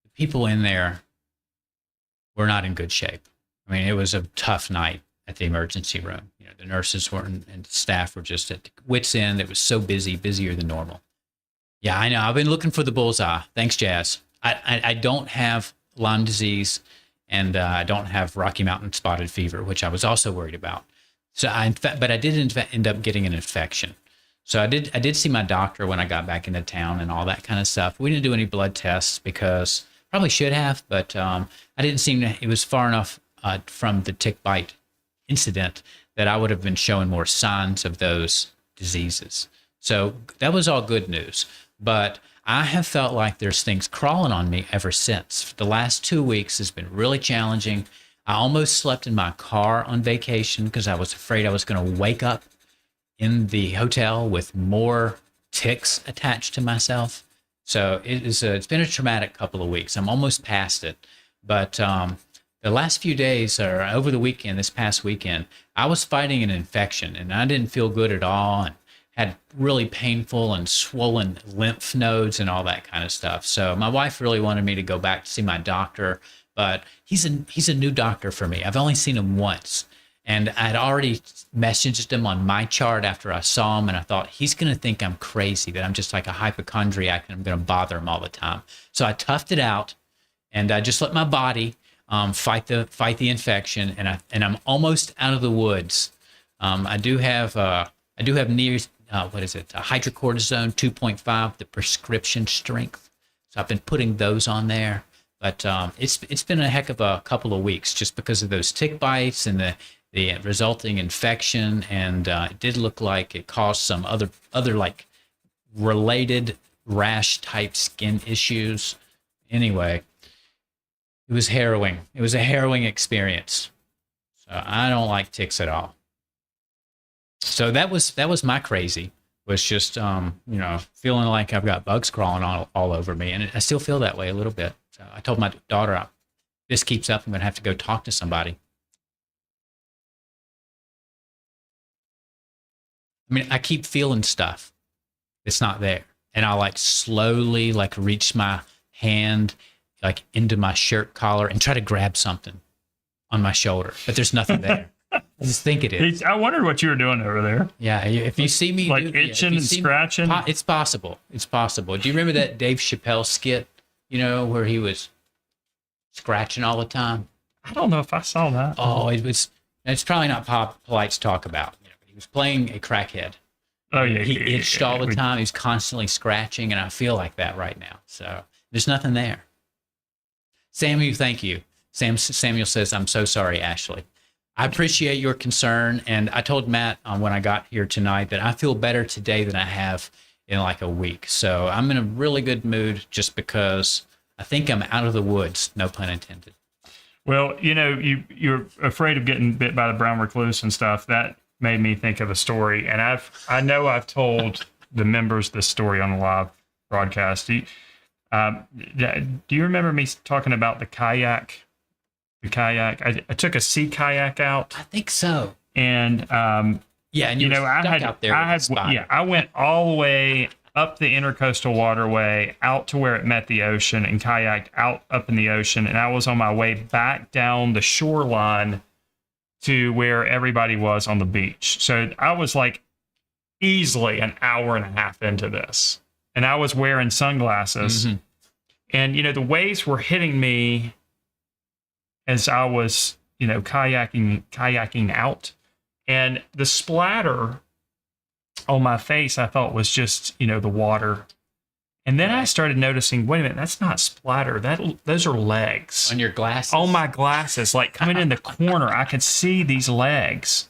the people in there were not in good shape. I mean, it was a tough night at the emergency room. The nurses weren't, and staff were just at wit's end. It was so busy, busier than normal. Yeah, I know. I've been looking for the bullseye. Thanks, Jazz. I don't have Lyme disease, and I don't have Rocky Mountain spotted fever, which I was also worried about. So, but I did end up getting an infection. So I did see my doctor when I got back into town and all that kind of stuff. We didn't do any blood tests because probably should have, but I didn't seem to. It was far enough from the tick bite incident that I would have been showing more signs of those diseases. So that was all good news. But I have felt like there's things crawling on me ever since. The last 2 weeks has been really challenging. I almost slept in my car on vacation because I was afraid I was going to wake up in the hotel with more ticks attached to myself. So it's been a traumatic couple of weeks. I'm almost past it. But the last few days, or over the weekend, this past weekend, I was fighting an infection and I didn't feel good at all. And had really painful and swollen lymph nodes and all that kind of stuff. So my wife really wanted me to go back to see my doctor, but he's a new doctor for me. I've only seen him once, and I'd already messaged him on my chart after I saw him, and I thought he's going to think I'm crazy, that I'm just like a hypochondriac and I'm going to bother him all the time. So I toughed it out, and I just let my body fight the infection, and I'm almost out of the woods. I do have near hydrocortisone 2.5, the prescription strength. So I've been putting those on there, but it's been a heck of a couple of weeks just because of those tick bites and the resulting infection, and it did look like it caused some other like related rash type skin issues. Anyway, it was harrowing. It was a harrowing experience. So I don't like ticks at all. So that was my crazy, was just feeling like I've got bugs crawling all over me, and I still feel that way a little bit. So I told my daughter, if this keeps up, I'm going to have to go talk to somebody. I mean, I keep feeling stuff. It's not there, and I'll like slowly like reach my hand like into my shirt collar and try to grab something on my shoulder, but there's nothing there. I just think it is. I wondered what you were doing over there. Yeah, if you see me like itching and scratching, it's possible. It's possible. Do you remember that Dave Chappelle skit? Where he was scratching all the time. I don't know if I saw that. Oh, it's probably not polite to talk about. He was playing a crackhead. Oh yeah, he itched all the time. He was constantly scratching, and I feel like that right now. So there's nothing there. Samuel, thank you. Samuel says, "I'm so sorry, Ashley. I appreciate your concern." And I told Matt when I got here tonight that I feel better today than I have in like a week. So I'm in a really good mood just because I think I'm out of the woods. No pun intended. Well, you're afraid of getting bit by the brown recluse and stuff. That made me think of a story, and I know I've told the members this story on the live broadcast. Do you remember me talking about the kayak? The kayak. I took a sea kayak out. I think so. And yeah, and I went all the way up the intercoastal waterway out to where it met the ocean and kayaked out up in the ocean, and I was on my way back down the shoreline to where everybody was on the beach. So I was like easily an hour and a half into this, and I was wearing sunglasses, and the waves were hitting me as I was kayaking out, and the splatter on my face I thought was just the water. And then I started noticing, wait a minute, that's not splatter. Those are legs. On your glasses? On my glasses, like coming in the corner, I could see these legs.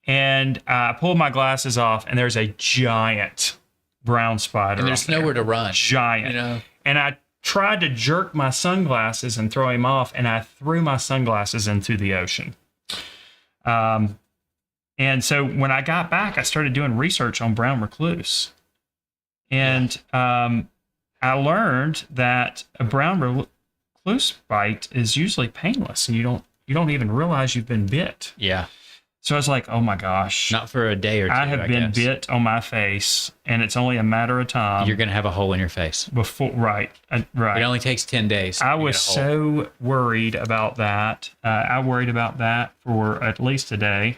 And I pulled my glasses off, and there's a giant brown spider. And there's nowhere to run. Giant. And I tried to jerk my sunglasses and throw him off, and I threw my sunglasses into the ocean. And so when I got back, I started doing research on brown recluse. And I learned that a brown recluse bite is usually painless, and you don't even realize you've been bit. Yeah. So I was like, oh my gosh. Not for a day or two, I have been bit on my face, and it's only a matter of time. You're going to have a hole in your face. Right. It only takes 10 days. I was so worried about that. I worried about that for at least a day.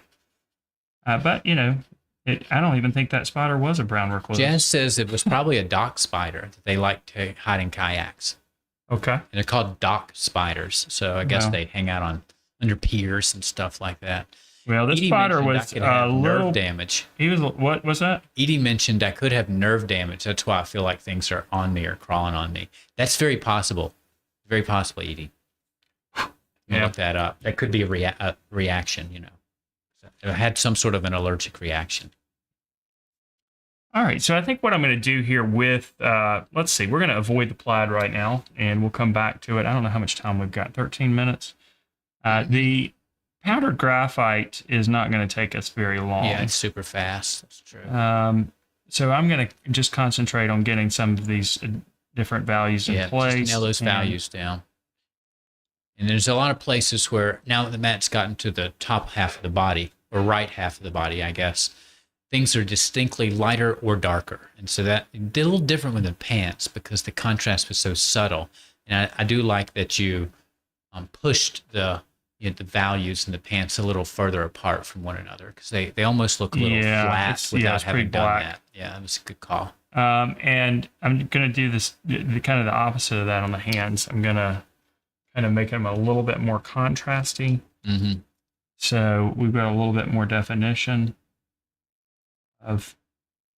But, I don't even think that spider was a brown recluse. Jazz says it was probably a dock spider that they like to hide in kayaks. Okay. And they're called dock spiders. So I guess they hang out under piers and stuff like that. Well, this spider was a little nerve damage. He was, what was that? Edie mentioned I could have nerve damage. That's why I feel like things are on me or crawling on me. That's very possible. Very possible, Edie. Look that up. That could be a reaction, I had some sort of an allergic reaction. All right, so I think what I'm going to do here with, let's see, we're going to avoid the plaid right now, and we'll come back to it. I don't know how much time we've got, 13 minutes. The powdered graphite is not going to take us very long. Yeah, it's super fast. That's true. So I'm going to just concentrate on getting some of these different values in place. Just nail those values down. And there's a lot of places where, now that the mat's gotten to the top half of the body, or right half of the body, I guess, things are distinctly lighter or darker. And so that did a little different with the pants because the contrast was so subtle. And I do like that you pushed the values in the pants a little further apart from one another because they almost look a little flat without having done that. Yeah, it was a good call. And I'm going to do this, the kind of the opposite of that on the hands. I'm going to kind of make them a little bit more contrasty. Mm-hmm. So we've got a little bit more definition of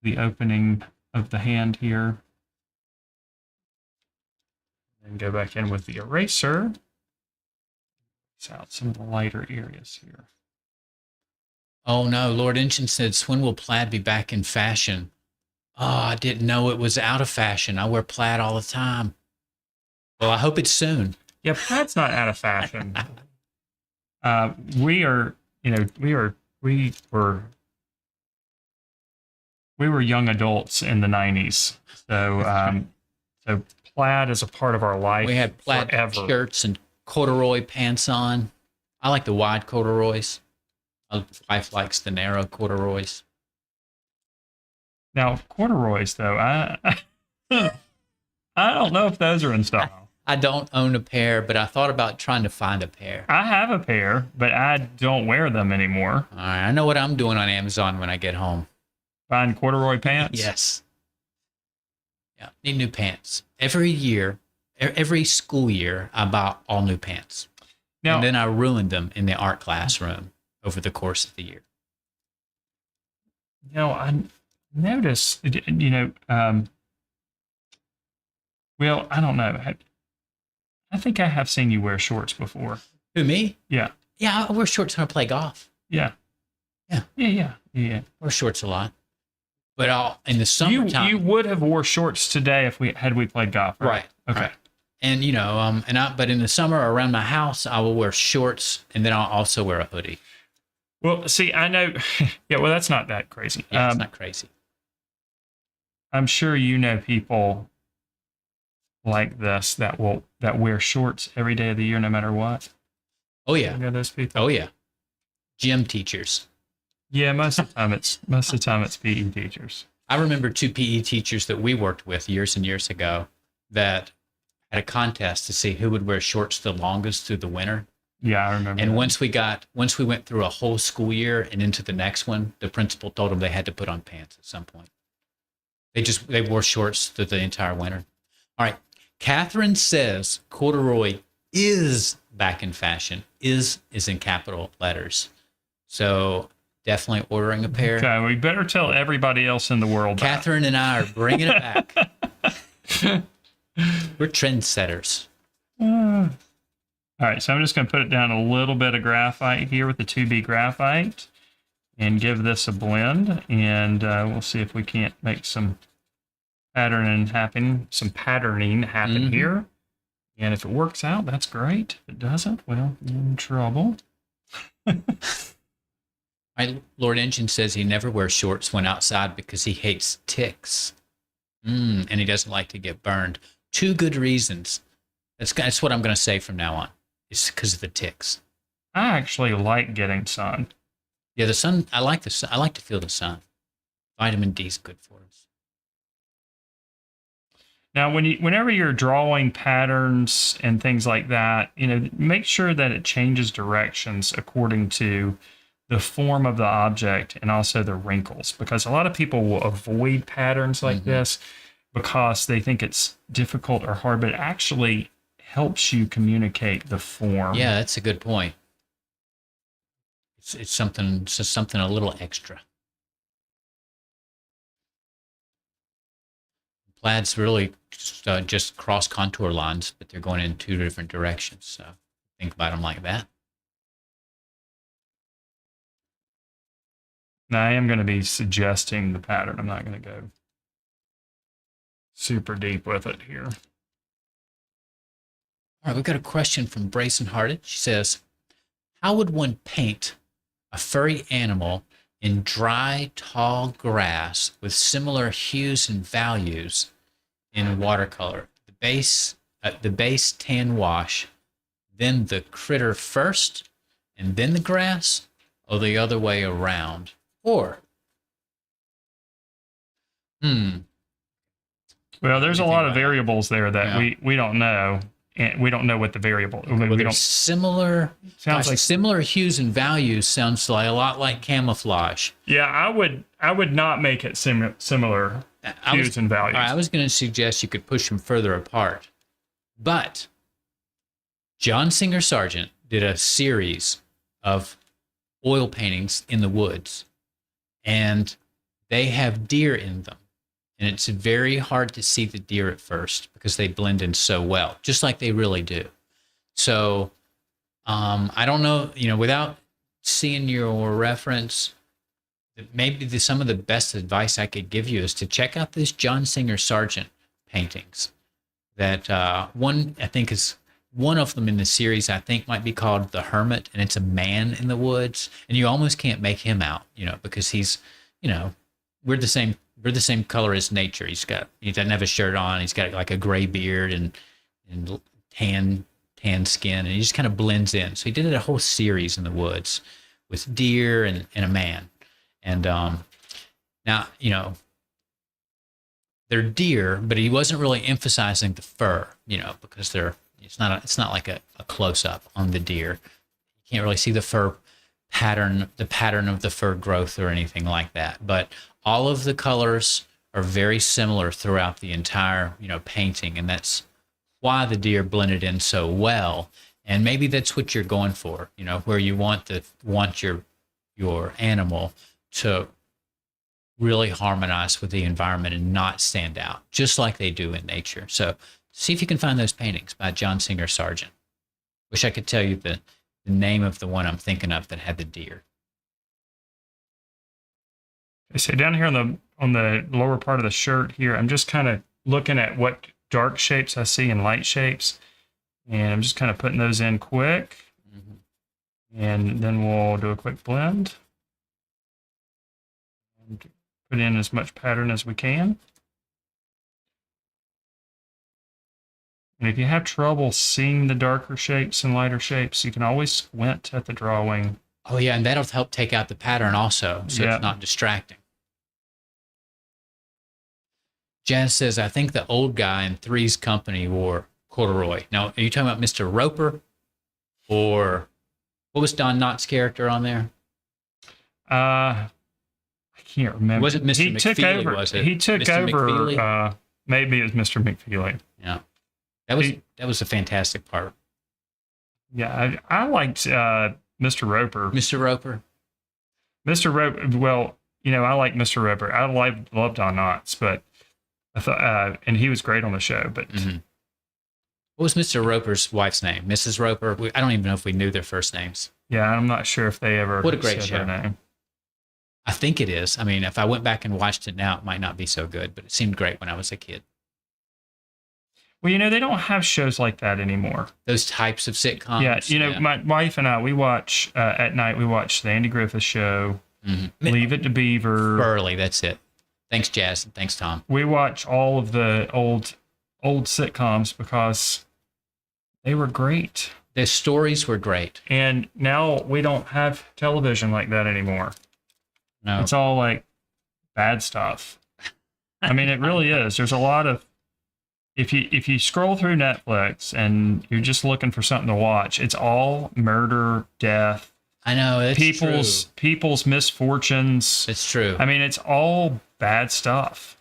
the opening of the hand here. And go back in with the eraser. Erase out some of the lighter areas here. Oh no, Lord Inchin says, when will plaid be back in fashion? Oh, I didn't know it was out of fashion. I wear plaid all the time. Well, I hope it's soon. Yeah, plaid's not out of fashion. We were young adults in the 90s. So plaid is a part of our life. We had plaid forever. Shirts and corduroy pants on. I like the wide corduroys. My wife likes the narrow corduroys. Now, corduroys, though, I don't know if those are in style. I don't own a pair, but I thought about trying to find a pair. I have a pair, but I don't wear them anymore. All right, I know what I'm doing on Amazon when I get home. Find corduroy pants? Yes. Yeah, need new pants. Every year, every school year, I buy all new pants. Now, and then I ruin them in the art classroom over the course of the year. I noticed, well, I don't know. I think I have seen you wear shorts before. Who, me? Yeah. Yeah, I wear shorts when I play golf. Yeah. Yeah. Yeah. I wear shorts a lot. But in the You summertime, would have wore shorts today if we played golf, right? right? Okay. Right. And but in the summer around my house, I will wear shorts, and then I'll also wear a hoodie. Well, see, I know. Yeah, well, that's not that crazy. Yeah, it's not crazy. I'm sure you know people like this that wear shorts every day of the year, no matter what. Oh yeah. You know those people. Oh yeah. Gym teachers. Yeah, most of the time it's PE teachers. I remember 2 PE teachers that we worked with years and years ago that had a contest to see who would wear shorts the longest through the winter. Yeah, I remember. And that. once we went through a whole school year and into the next one, the principal told them they had to put on pants at some point. They wore shorts through the entire winter. All right. Catherine says corduroy is back in fashion. Is in capital letters. So definitely ordering a pair. Okay, we better tell everybody else in the world. Catherine and I are bringing it back. We're trendsetters. All right, so I'm just going to put it down a little bit of graphite here with the 2B graphite and give this a blend, and we'll see if we can't make some patterning happen here. And if it works out, that's great. If it doesn't, well, you're in trouble. Lord Engine says he never wears shorts when outside because he hates ticks. And he doesn't like to get burned. 2 good reasons. That's what I'm going to say from now on. It's because of the ticks. I actually like getting sun. Yeah, the sun. I like the sun. I like to feel the sun. Vitamin D is good for us. Now, whenever you're drawing patterns and things like that, make sure that it changes directions according to the form of the object and also the wrinkles, because a lot of people will avoid patterns like this because they think it's difficult or hard, but it actually helps you communicate the form. Yeah, that's a good point. It's something a little extra. Plaid's really just cross contour lines, but they're going in 2 different directions. So think about them like that. Now, I am going to be suggesting the pattern. I'm not going to go super deep with it here. All right, we've got a question from Brayson Harded. She says, how would one paint a furry animal in dry, tall grass with similar hues and values in watercolor? The base tan wash, then the critter first, and then the grass, or the other way around? Or, well, there's a lot of variables there that we don't know, and we don't know what the variable. Well, we don't. Similar hues and values sounds like a lot like camouflage. Yeah, I would not make it similar hues and values. I was going to suggest you could push them further apart, but John Singer Sargent did a series of oil paintings in the woods. And they have deer in them. And it's very hard to see the deer at first because they blend in so well, just like they really do. So I don't know, without seeing your reference, maybe some of the best advice I could give you is to check out this John Singer Sargent paintings. That one, I think, is one of them in the series, I think, might be called The Hermit, and it's a man in the woods, and you almost can't make him out, because he's, we're the same color as nature. He doesn't have a shirt on. He's got like a gray beard and tan skin, and he just kind of blends in. So he did a whole series in the woods with deer and a man. And now, they're deer, but he wasn't really emphasizing the fur, because it's not like a close up on the deer. You can't really see the fur pattern, the pattern of the fur growth or anything like that. But all of the colors are very similar throughout the entire, painting, and that's why the deer blended in so well. And maybe that's what you're going for, where you want your animal to really harmonize with the environment and not stand out, just like they do in nature. So see if you can find those paintings by John Singer Sargent. Wish I could tell you the name of the one I'm thinking of that had the deer. So down here on the lower part of the shirt here, I'm just kind of looking at what dark shapes I see and light shapes, and I'm just kind of putting those in quick, and then we'll do a quick blend and put in as much pattern as we can. And if you have trouble seeing the darker shapes and lighter shapes, you can always squint at the drawing. Oh yeah, and that'll help take out the pattern also, so Yeah. it's not distracting. Jazz says, I think the old guy in Three's Company wore corduroy. Now, are you talking about Mr. Roper? Or what was Don Knotts' character on there? I can't remember. Was it Mr. He took McFeely, over. was it? He took Mr. over. McFeely? Maybe it was Mr. McFeely. Yeah. That was a fantastic part. Yeah, I liked Mr. Roper. Mr. Roper? Mr. Roper. Well, I like Mr. Roper. I loved Don Knotts, but I thought, and he was great on the show. But What was Mr. Roper's wife's name? Mrs. Roper? I don't even know if we knew their first names. yeah, I'm not sure if they ever. What a great said their show. name. I think it is. I mean, if I went back and watched it now, it might not be so good, but it seemed great when I was a kid. Well, they don't have shows like that anymore. Those types of sitcoms. Yeah, my wife and I, we watch at night. We watch the Andy Griffith Show, Leave It to Beaver, Burley, that's it. Thanks, Jazz, and thanks, Tom. We watch all of the old sitcoms because they were great. Their stories were great. And now we don't have television like that anymore. No, It's all like bad stuff. I mean, it really is. There's a lot of if you scroll through Netflix and you're just looking for something to watch, it's all murder, death, I know it's people's misfortunes. It's true. I mean, it's all bad stuff.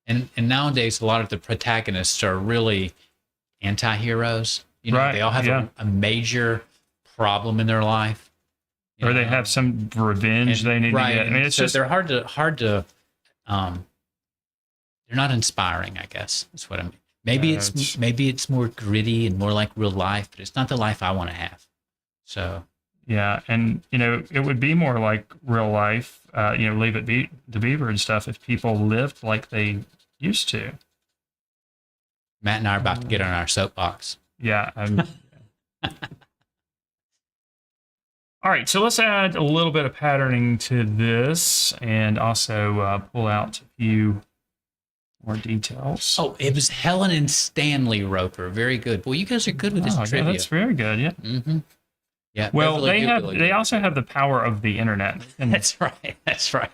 And nowadays, a lot of the protagonists are really anti-heroes. Right, They all have yeah. a major problem in their life. Or they have some revenge they need to get. I mean, it's so just they're hard to they're not inspiring, I guess. That's what I mean. Maybe it's more gritty and more like real life, but it's not the life I want to have. So yeah, and it would be more like real life. Leave It Be the Beaver and stuff if people lived like they used to. Matt and I are about to get on our soapbox. Yeah. All right, so let's add a little bit of patterning to this and also pull out a few more details. Oh, it was Helen and Stanley Roper. Very good. Well, you guys are good with this trivia. Yeah, that's very good. Yeah. Mm-hmm. Yeah. Well, Beverly they also have the power of the internet. And That's right. That's right.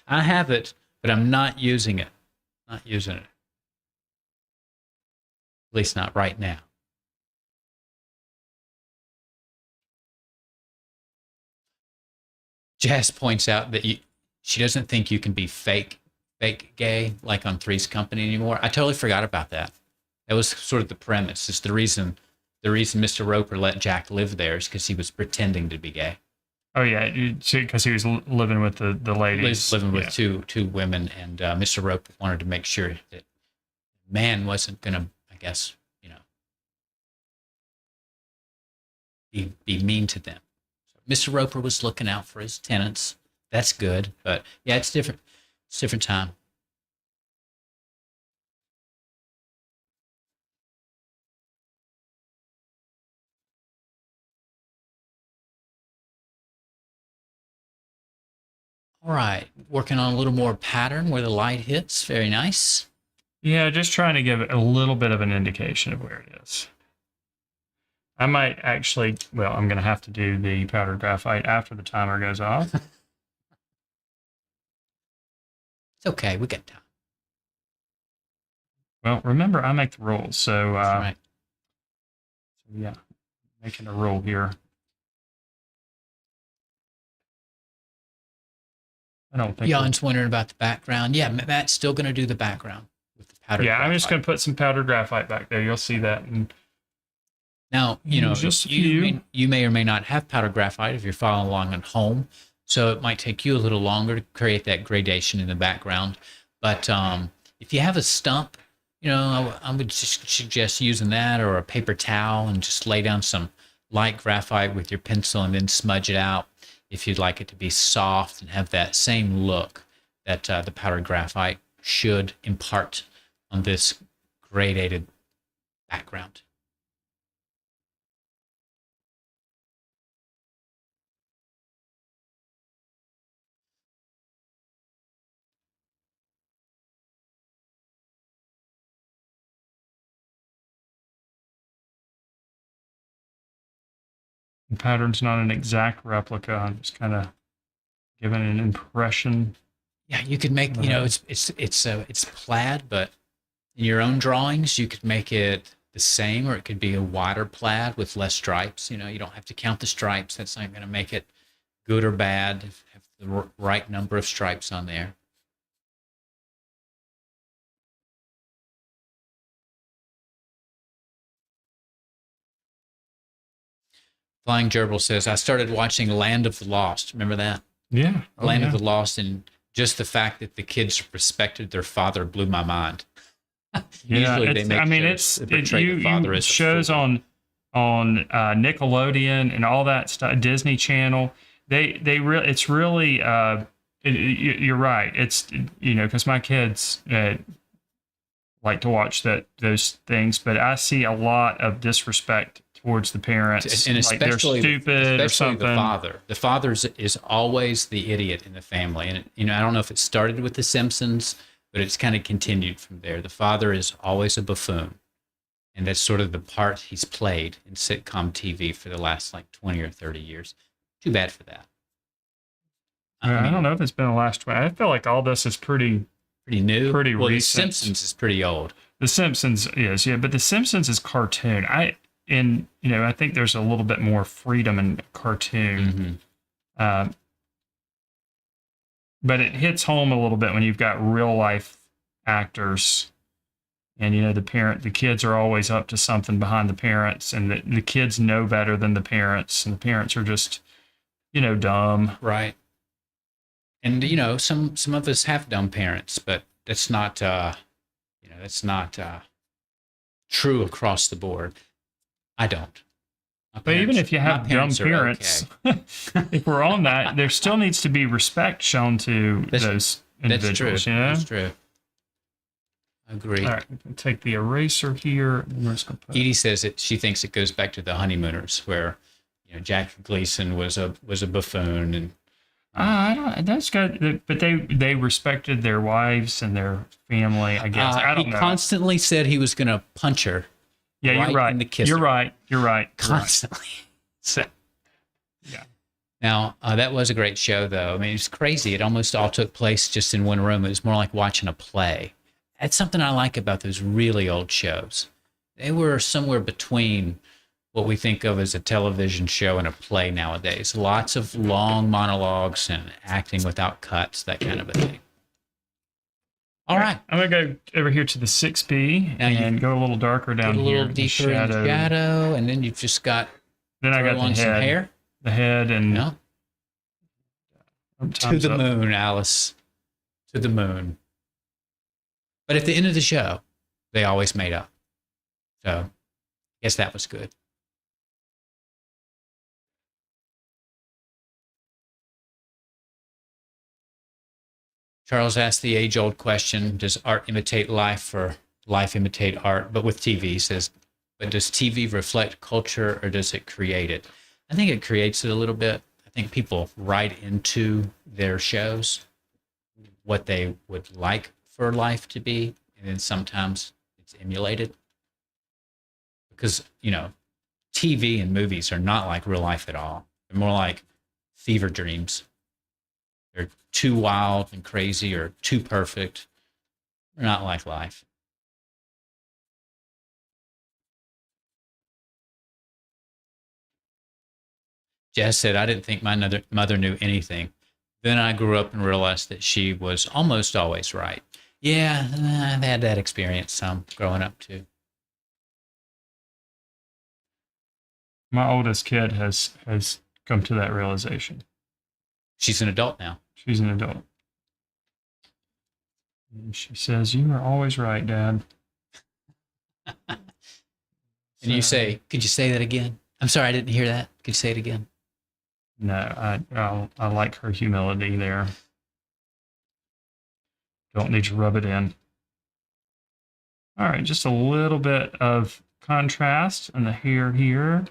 I have it, but I'm not using it. Not using it. At least not right now. Jess points out that she doesn't think you can be fake gay like on Three's Company anymore. I totally forgot about that. That was sort of the premise. It's the reason Mr. Roper let Jack live there is because he was pretending to be gay. oh yeah, because he was living with the He ladies. was living with two women, and Mr. Roper wanted to make sure that man wasn't going to, I guess, be mean to them. So Mr. Roper was looking out for his tenants. That's good, but yeah, it's different. It's a different time. All right, working on a little more pattern where the light hits. Very nice. Yeah, just trying to give it a little bit of an indication of where it is. I might actually, I'm going to have to do the powdered graphite after the timer goes off. It's okay. We got time. Well, remember, I make the rules. So, That's right. yeah, making a rule here. I don't think. Jan's wondering about the background. Yeah, Matt's still going to do the background with the powdered Yeah, I'm just graphite. going to put some powdered graphite back there. You'll see that. And Now, just a you few. you may or may not have powdered graphite if you're following along at home. So it might take you a little longer to create that gradation in the background. But if you have a stump, I would just suggest using that or a paper towel and just lay down some light graphite with your pencil and then smudge it out if you'd like it to be soft and have that same look that the powdered graphite should impart on this gradated background. The pattern's not an exact replica. I'm just kind of giving an impression. Yeah, you could make, it's plaid, but in your own drawings, you could make it the same, or it could be a wider plaid with less stripes. You don't have to count the stripes. That's not going to make it good or bad. Have the right number of stripes on there. Flying Gerbil says, I started watching Land of the Lost. Remember that? Yeah. Land of the Lost, and just the fact that the kids respected their father blew my mind. Yeah, Usually they make shows on Nickelodeon and all that stuff, Disney Channel. It's really you're right. It's because my kids like to watch those things, but I see a lot of disrespect towards the parents, and like they're stupid or something. The father. The father is always the idiot in the family, and I don't know if it started with The Simpsons, but it's kind of continued from there. The father is always a buffoon, and that's sort of the part he's played in sitcom TV for the last 20 or 30 years. Too bad for that. I don't know if it's been the last 20. I feel like all this is pretty new, pretty recent. The Simpsons is pretty old. The Simpsons is, yeah, but The Simpsons is cartoon. I think there's a little bit more freedom in cartoon. Mm-hmm. But it hits home a little bit when you've got real life actors, and the kids are always up to something behind the parents, and the kids know better than the parents, and the parents are just dumb. Right. And some of us have dumb parents, but that's not true across the board. I don't. But even if you have dumb parents, okay. If we're on that, there still needs to be respect shown to those individuals. That's true. Agree. All right, we can take the eraser here. Edie says she thinks it goes back to the Honeymooners, where Jack Gleason was a buffoon, and I don't. That's good, but they respected their wives and their family. I guess I don't know. He constantly said he was going to punch her. Yeah, you're right. You're right. Constantly. So, yeah. Now, that was a great show, though. I mean, it's crazy. It almost all took place just in one room. It was more like watching a play. That's something I like about those really old shows. They were somewhere between what we think of as a television show and a play nowadays. Lots of long monologues and acting without cuts, that kind of a thing. All right. I'm going to go over here to the 6B and go a little darker down here. A little deeper in shadow, and then you've just got the hair. The head and... Yeah. To the moon, Alice. To the moon. But at the end of the show, they always made up. So, I guess that was good. Charles asked the age-old question, does art imitate life or life imitate art? But with TV, he says, but does TV reflect culture or does it create it? I think it creates it a little bit. I think people write into their shows what they would like for life to be, and then sometimes it's emulated. Because, TV and movies are not like real life at all. They're more like fever dreams. They're too wild and crazy or too perfect. They're not like life. Jess said, I didn't think my mother knew anything. Then I grew up and realized that she was almost always right. Yeah, I've had that experience some growing up too. My oldest kid has come to that realization. She's an adult now. She's an adult. And she says, you are always right, Dad. And you say, could you say that again? I'm sorry, I didn't hear that. Could you say it again? No, I like her humility there. Don't need to rub it in. All right, just a little bit of contrast in the hair here.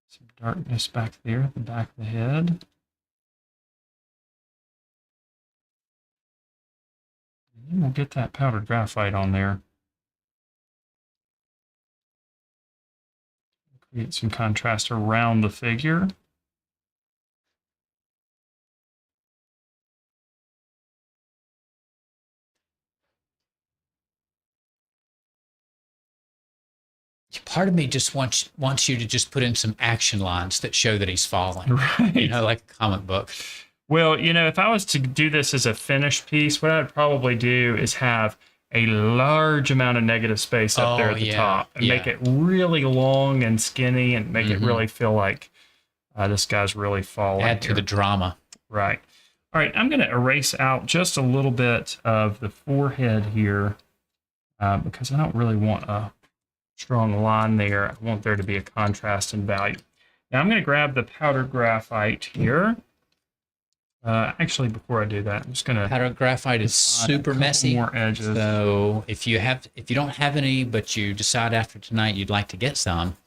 Some darkness back there at the back of the head. And we'll get that powdered graphite on there. Create some contrast around the figure. Part of me just wants you to just put in some action lines that show that he's falling. Right. You know, like a comic book. Well, you know, if I was to do this as a finished piece, what I'd probably do is have a large amount of negative space up there at the top and make it really long and skinny and make it really feel like this guy's really falling. Add to the drama. Right. All right, I'm going to erase out just a little bit of the forehead here because I don't really want a strong line there. I want there to be a contrast in value. Now I'm going to grab the powdered graphite here. Actually, before I do that, I'm just going to... Powdered graphite is super messy. More edges. So if you don't have any, but you decide after tonight you'd like to get some,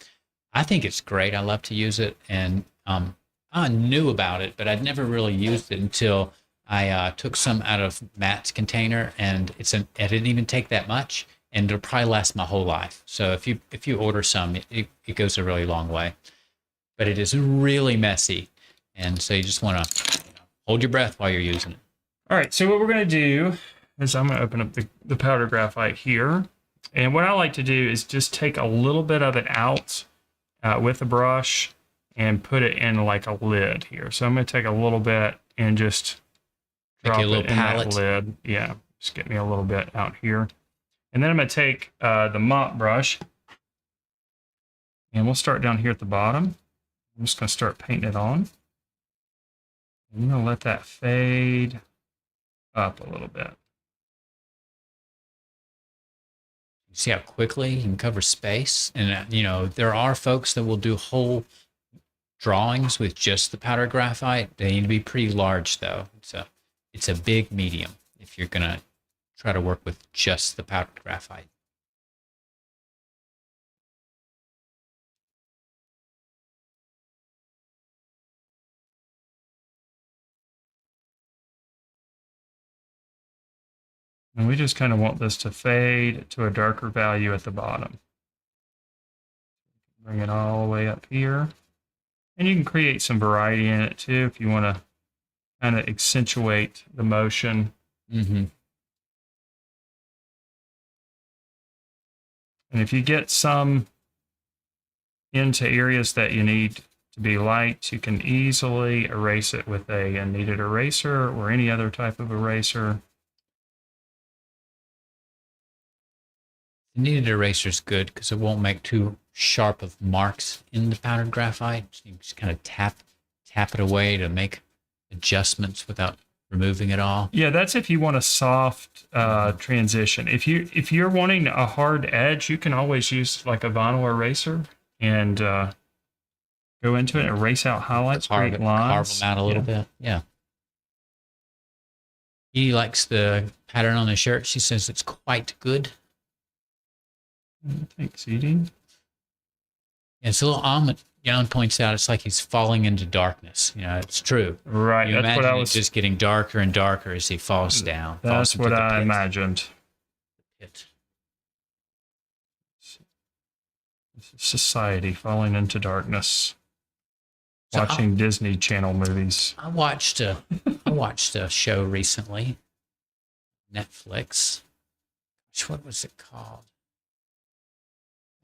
I think it's great. I love to use it, and I knew about it, but I'd never really used it until I took some out of Matt's container, and it didn't even take that much, and it'll probably last my whole life. So if you order some, it goes a really long way. But it is really messy, and so you just want to hold your breath while you're using it. All right, so what we're going to do is I'm going to open up the powder graphite here. And what I like to do is just take a little bit of it out with a brush and put it in like a lid here. So I'm going to take a little bit and just drop it in that lid. Yeah, just get me a little bit out here. And then I'm going to take the mop brush, and we'll start down here at the bottom. I'm just going to start painting it on. I'm going to let that fade up a little bit. You see how quickly you can cover space? And, you know, there are folks that will do whole drawings with just the powdered graphite. They need to be pretty large, though. It's a big medium if you're going to try to work with just the powdered graphite. And we just kind of want this to fade to a darker value at the bottom. Bring it all the way up here. And you can create some variety in it too if you want to kind of accentuate the motion. And if you get some into areas that you need to be light, you can easily erase it with a kneaded eraser or any other type of eraser. The kneaded eraser is good because it won't make too sharp of marks in the powdered graphite. So you can just kind of tap it away to make adjustments without removing it all. Yeah, that's if you want a soft transition. If you're wanting a hard edge, you can always use like a vinyl eraser and go into it and erase out highlights, create lines. Carve them out a little bit. Yeah. He likes the pattern on the shirt. She says it's quite good. Thanks, Edie. It's a little ominous. Jan points out it's like he's falling into darkness. You know, it's true. Right. You imagine it just getting darker and darker as he falls down. That's what I imagined. Pit. Society falling into darkness. Watching Disney Channel movies. I watched a show recently. Netflix. What was it called?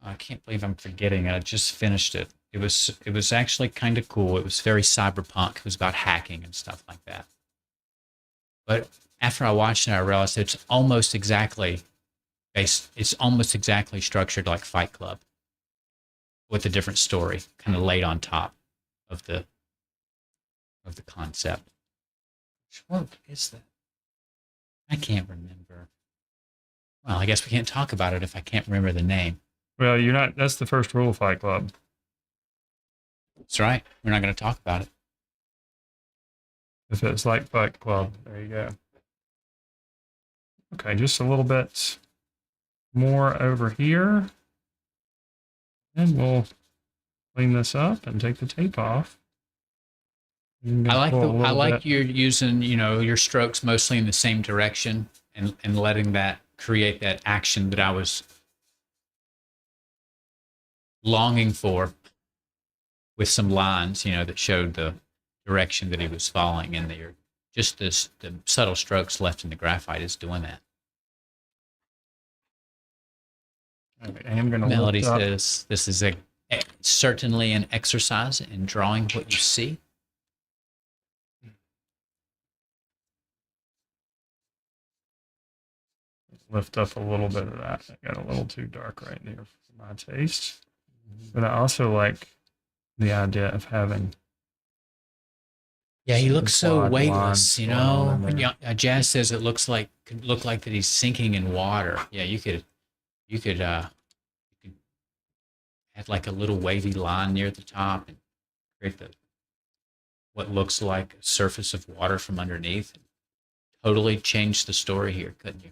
I can't believe I'm forgetting it. I just finished it. It was actually kind of cool. It was very cyberpunk. It was about hacking and stuff like that. But after I watched it, I realized it's almost exactly structured like Fight Club, with a different story, kind of laid on top of the concept. What is that? I can't remember. Well, I guess we can't talk about it if I can't remember the name. Well, that's the first rule of Fight Club. That's right. We're not going to talk about it. if it's like Fight Club. There you go. Okay, just a little bit more over here. And we'll clean this up and take the tape off. I like you're using, your strokes mostly in the same direction and letting that create that action that I was longing for with some lines, that showed the direction that he was following, and just the subtle strokes left in the graphite is doing that. Okay, I am going to Melody says this is certainly an exercise in drawing what you see. Lift up a little bit of that. I got a little too dark right there for my taste. But I also like the idea of having. Yeah, he looks so weightless, Jazz says could look like that he's sinking in water. Yeah, you could add like a little wavy line near the top and create what looks like a surface of water from underneath. Totally change the story here, couldn't you?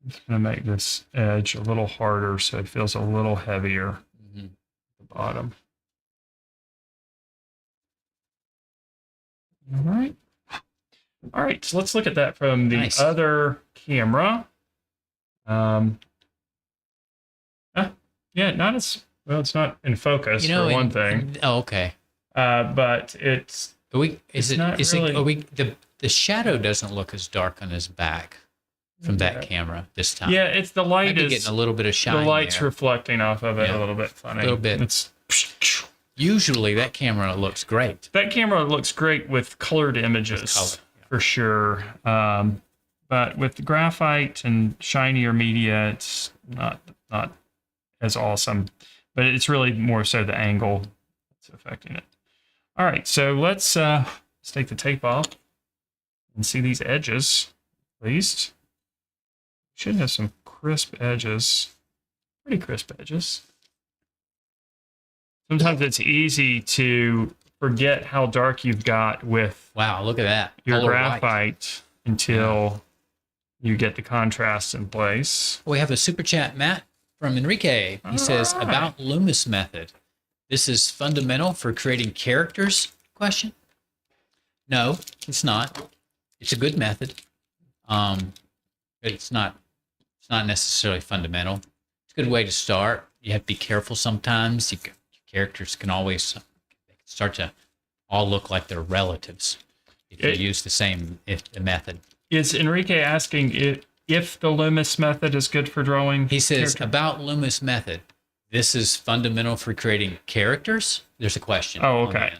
I'm just going to make this edge a little harder so it feels a little heavier at the bottom. All right. All right, so let's look at that from the other camera. Yeah, not as well. It's not in focus for one thing. Oh, okay. But it's. The shadow doesn't look as dark on his back from that camera this time. Yeah, it's the light is getting a little bit of shine. The light's reflecting off of it a little bit funny. A little bit. Usually that camera looks great. That camera looks great with colored images for sure. But with the graphite and shinier media, it's not as awesome. But it's really more so the angle that's affecting it. All right, so let's take the tape off and see these edges, at least. Should have some crisp edges, pretty crisp edges. Sometimes it's easy to forget how dark you've got with look at that. Your graphite until you get the contrast in place. We have a super chat, Matt, from Enrique. He says, about Loomis method. This is fundamental for creating characters? Question. No, it's not. It's a good method. But it's not necessarily fundamental. It's a good way to start. You have to be careful sometimes. Characters can always start to all look like they're relatives if you use the method. Is Enrique asking if the Loomis method is good for drawing? He says, about Loomis method, this is fundamental for creating characters? There's a question. Oh, okay.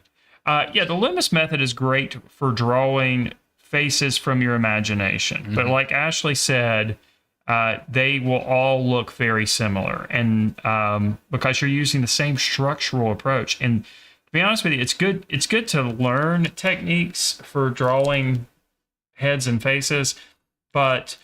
The Loomis method is great for drawing faces from your imagination. Mm-hmm. But like Ashley said, they will all look very similar, and because you're using the same structural approach. And to be honest with you, it's good to learn techniques for drawing heads and faces, but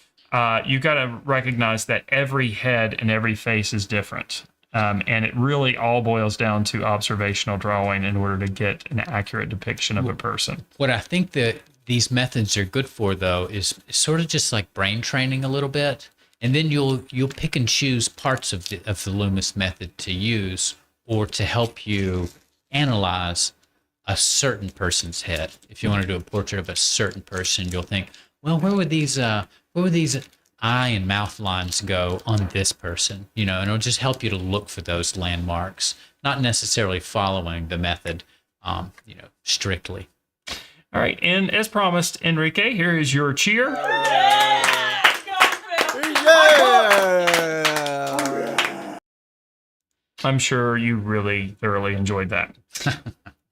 you got to recognize that every head and every face is different, and it really all boils down to observational drawing in order to get an accurate depiction of a person. What I think that these methods are good for, though, is sort of just like brain training a little bit. And then you'll pick and choose parts of the Loomis method to use or to help you analyze a certain person's head. If you want to do a portrait of a certain person, you'll think, well, where would these eye and mouth lines go on this person? And it'll just help you to look for those landmarks, not necessarily following the method, strictly. All right, and as promised, Enrique, here is your cheer. I'm sure you really thoroughly enjoyed that.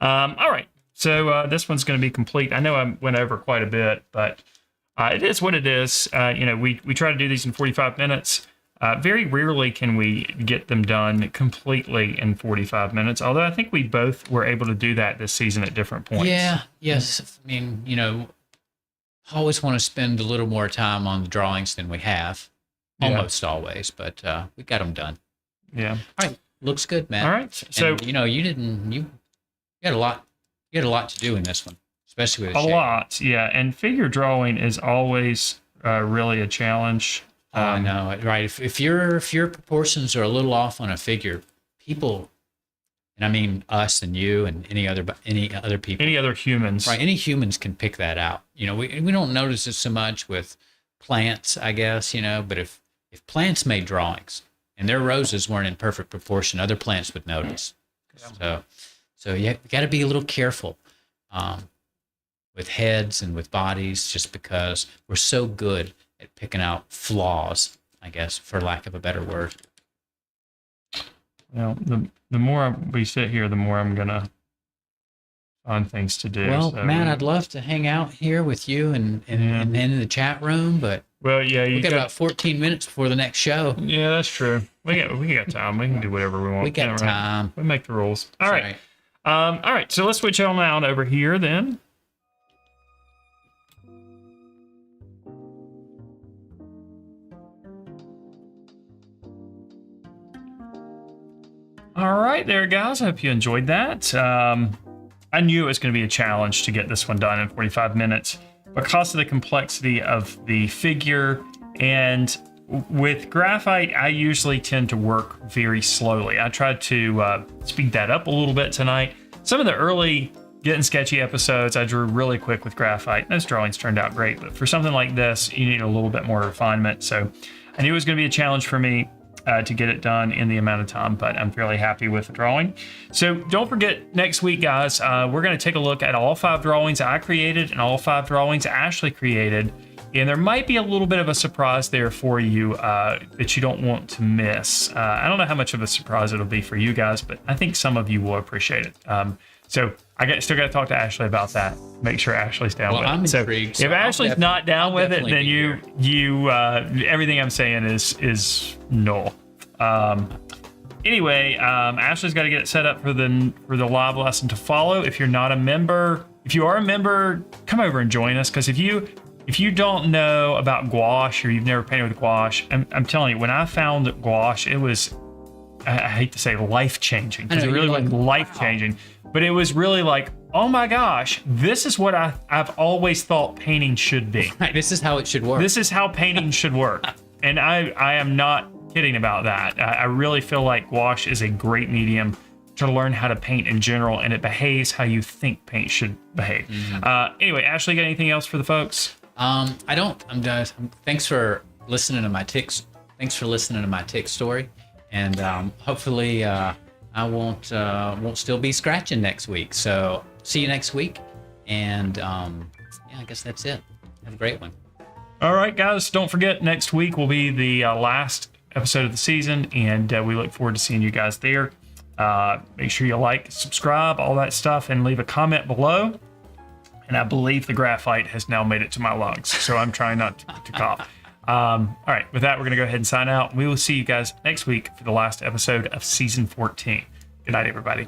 All right, so this one's going to be complete. I know I went over quite a bit, but it is what it is. We try to do these in 45 minutes. Very rarely can we get them done completely in 45 minutes, although I think we both were able to do that this season at different points. Yes. I mean, I always want to spend a little more time on the drawings than we have. almost always, but we got them done. Yeah. All right, looks good, Matt. All right. So And, you had a lot to do in this one, especially with a the shape. lot, yeah. And figure drawing is always really a challenge. Oh, I know, right? If your proportions are a little off on a figure, people, and I mean us and you and any other people, Any other humans, right? Any humans can pick that out. We don't notice it so much with plants, I guess, but if plants made drawings and their roses weren't in perfect proportion, other plants would notice. So you got to be a little careful with heads and with bodies, just because we're so good at picking out flaws, I guess, for lack of a better word. Well, the more we sit here, the more I'm gonna find things to do. Well, so. Matt, I'd love to hang out here with you and in the chat room, but Well, yeah, we got about 14 minutes before the next show. Yeah, that's true. We got time. We can do whatever we want. We got right? time. We make the rules. All right. Right. All right. So let's switch on out over here then. All right, there, guys. I hope you enjoyed that. I knew it was going to be a challenge to get this one done in 45 minutes because of the complexity of the figure. And with graphite, I usually tend to work very slowly. I tried to speed that up a little bit tonight. Some of the early Gettin Sketchy episodes, I drew really quick with graphite. Those drawings turned out great, but for something like this, you need a little bit more refinement. So I knew it was going to be a challenge for me to get it done in the amount of time, but I'm fairly happy with the drawing. So don't forget, next week, guys, we're going to take a look at all 5 drawings I created and all 5 drawings Ashley created. And there might be a little bit of a surprise there for you that you don't want to miss. I don't know how much of a surprise it'll be for you guys, but I think some of you will appreciate it. So still got to talk to Ashley about that. Make sure Ashley's down with it. I'm intrigued. If Ashley's not down with it, then you everything I'm saying is null. Anyway, Ashley's got to get it set up for the live lesson to follow. If you're not a member, if you are a member, come over and join us, because if you don't know about gouache or you've never painted with gouache, I'm telling you, when I found gouache, it was, I hate to say life-changing, because it really wasn't life-changing, but it was really like, oh my gosh, this is what I've always thought painting should be. Right, this is how it should work. This is how painting should work. And I am not kidding about that. I really feel like gouache is a great medium to learn how to paint in general, and it behaves how you think paint should behave. Anyway, Ashley, got anything else for the folks? I don't. I'm done. Thanks for listening to my ticks. Thanks for listening to my tick story, and hopefully I won't still be scratching next week. So see you next week, and yeah, I guess that's it. Have a great one. All right, guys. Don't forget, next week will be the last episode of the season, and we look forward to seeing you guys there. Make sure you like, subscribe, all that stuff, and leave a comment below. And I believe the graphite has now made it to my lungs, so I'm trying not to cough. All right, with that, we're going to go ahead and sign out. We will see you guys next week for the last episode of Season 14. Good night, everybody.